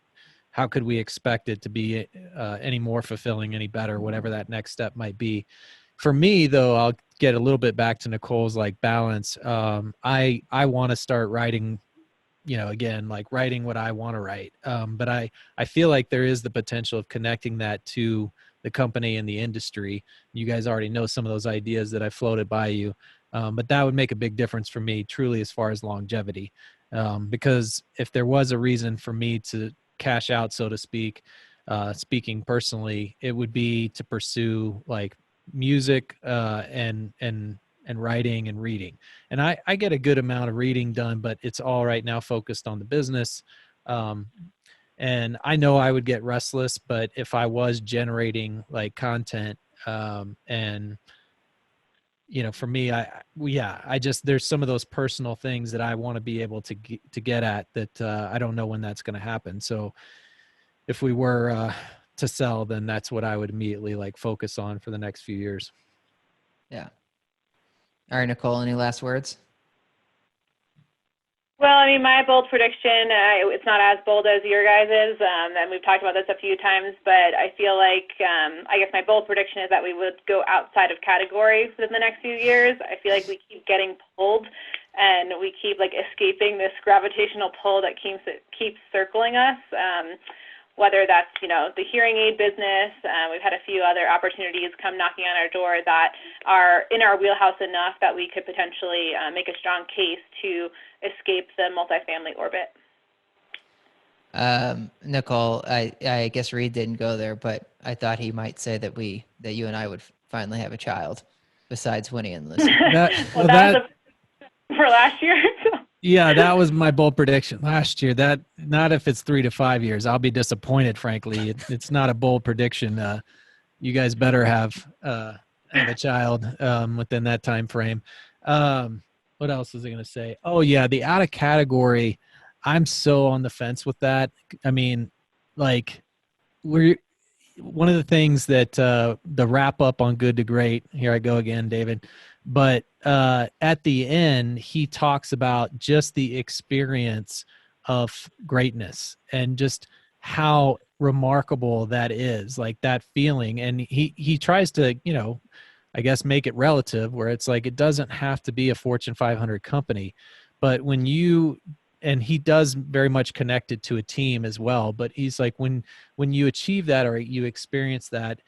how could we expect it to be any more fulfilling, any better, whatever that next step might be? For me, though, I'll get a little bit back to Nicole's like balance. I want to start writing, again, like writing what I want to write. But I feel like there is the potential of connecting that to the company and the industry. You guys already know some of those ideas that I floated by you. But that would make a big difference for me, truly, as far as longevity. Because if there was a reason for me to cash out, so to speak, speaking personally, it would be to pursue like music and writing and reading. And I get a good amount of reading done, but it's all right now focused on the business. And I know I would get restless, but if I was generating like content, And for me, there's some of those personal things that I want to be able to get at that I don't know when that's going to happen. So if we were to sell, then that's what I would immediately focus on for the next few years.
Yeah. All right, Nicole, any last words?
Well, I mean, my bold prediction, it's not as bold as your guys's, and we've talked about this a few times, but I feel like, I guess my bold prediction is that we would go outside of category within the next few years. I feel like we keep getting pulled, and we keep escaping this gravitational pull that keeps circling us. Whether that's, the hearing aid business, we've had a few other opportunities come knocking on our door that are in our wheelhouse enough that we could potentially make a strong case to escape the multifamily orbit.
Nicole, I guess Reid didn't go there, but I thought he might say that you and I would finally have a child besides Winnie and Lucy.
For last year.
Yeah, that was my bold prediction last year. That not if it's 3 to 5 years. I'll be disappointed, frankly. It's not a bold prediction. You guys better have a child within that time frame. What else was I going to say? Oh yeah, the out of category. I'm so on the fence with that. I mean, we're one of the things that the wrap up on Good to Great. Here I go again, David. But at the end, he talks about just the experience of greatness and just how remarkable that is, that feeling. And he tries to, I guess, make it relative where it's it doesn't have to be a Fortune 500 company. But and he does very much connect it to a team as well. But he's when you achieve that or you experience that,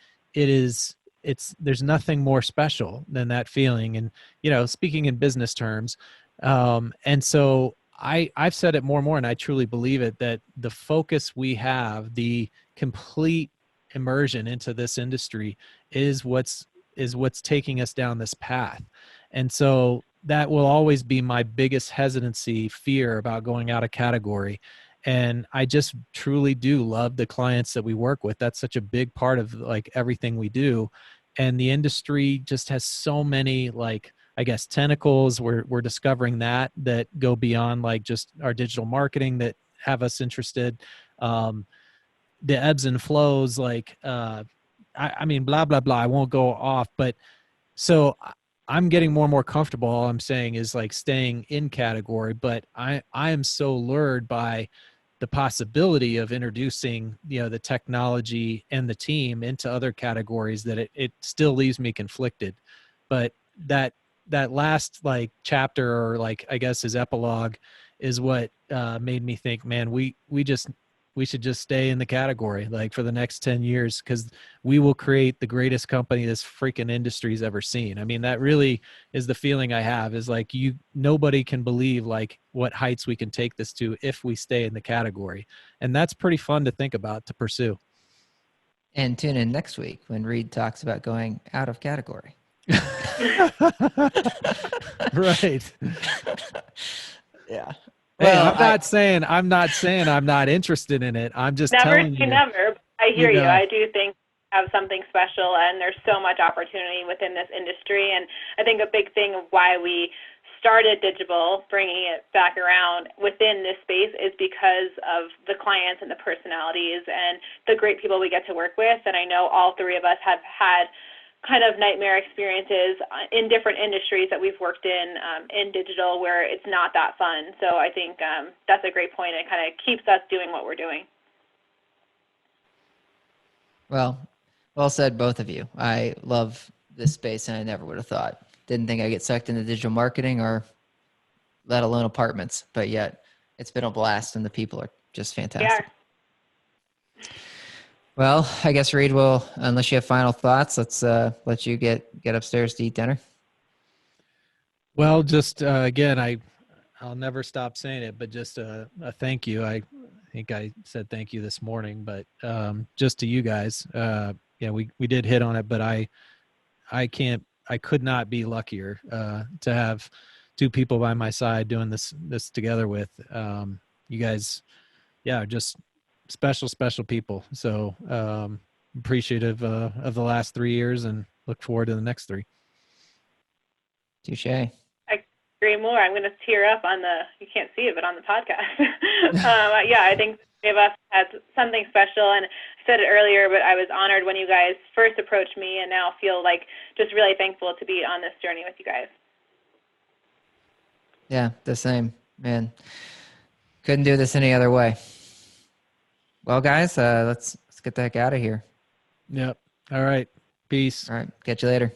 there's nothing more special than that feeling. And, speaking in business terms. And so I've said it more and more, and I truly believe it, that the focus we have, the complete immersion into this industry is what's taking us down this path. And so that will always be my biggest hesitancy, fear about going out of category. And I just truly do love the clients that we work with. That's such a big part of everything we do. And the industry just has so many, I guess, tentacles. We're discovering that go beyond just our digital marketing that have us interested. The ebbs and flows, I mean, blah, blah, blah. I won't go off, but so I'm getting more and more comfortable. All I'm saying is staying in category, but I am so lured by the possibility of introducing, the technology and the team into other categories that it still leaves me conflicted. But that last chapter, or I guess his epilogue, is what made me think, man, we should just stay in the category for the next 10 years, because we will create the greatest company this freaking industry's ever seen. I mean, that really is the feeling I have, is nobody can believe what heights we can take this to if we stay in the category. And that's pretty fun to think about, to pursue.
And tune in next week when Reid talks about going out of category.
Right.
Yeah.
Hey, I'm not saying I'm not interested in it. I'm just telling you.
Never. I hear you. I do think we have something special, and there's so much opportunity within this industry. And I think a big thing of why we started Digible, bringing it back around within this space, is because of the clients and the personalities and the great people we get to work with. And I know all three of us have had kind of nightmare experiences in different industries that we've worked in digital, where it's not that fun. So I think that's a great point. It kind of keeps us doing what we're doing.
Well said, both of you. I love this space, and I never would have thought. Didn't think I'd get sucked into digital marketing, or let alone apartments, but yet it's been a blast, and the people are just fantastic.
Yeah.
Well, I guess Reid will, unless you have final thoughts, let's let you get upstairs to eat dinner.
Well, just again, I'll never stop saying it, but just a thank you. I think I said thank you this morning, but just to you guys, we did hit on it, but I could not be luckier to have two people by my side doing this together with you guys. Yeah, just special people. So appreciative of the last 3 years and look forward to the next 3.
Touche.
I agree more. I'm going to tear up on you can't see it, but on the podcast. Yeah, I think three of us had something special, and I said it earlier, but I was honored when you guys first approached me, and now feel like just really thankful to be on this journey with you guys.
Yeah, the same, man. Couldn't do this any other way. Well, guys, let's get the heck out of here.
Yep. All right. Peace.
All right. Catch you later.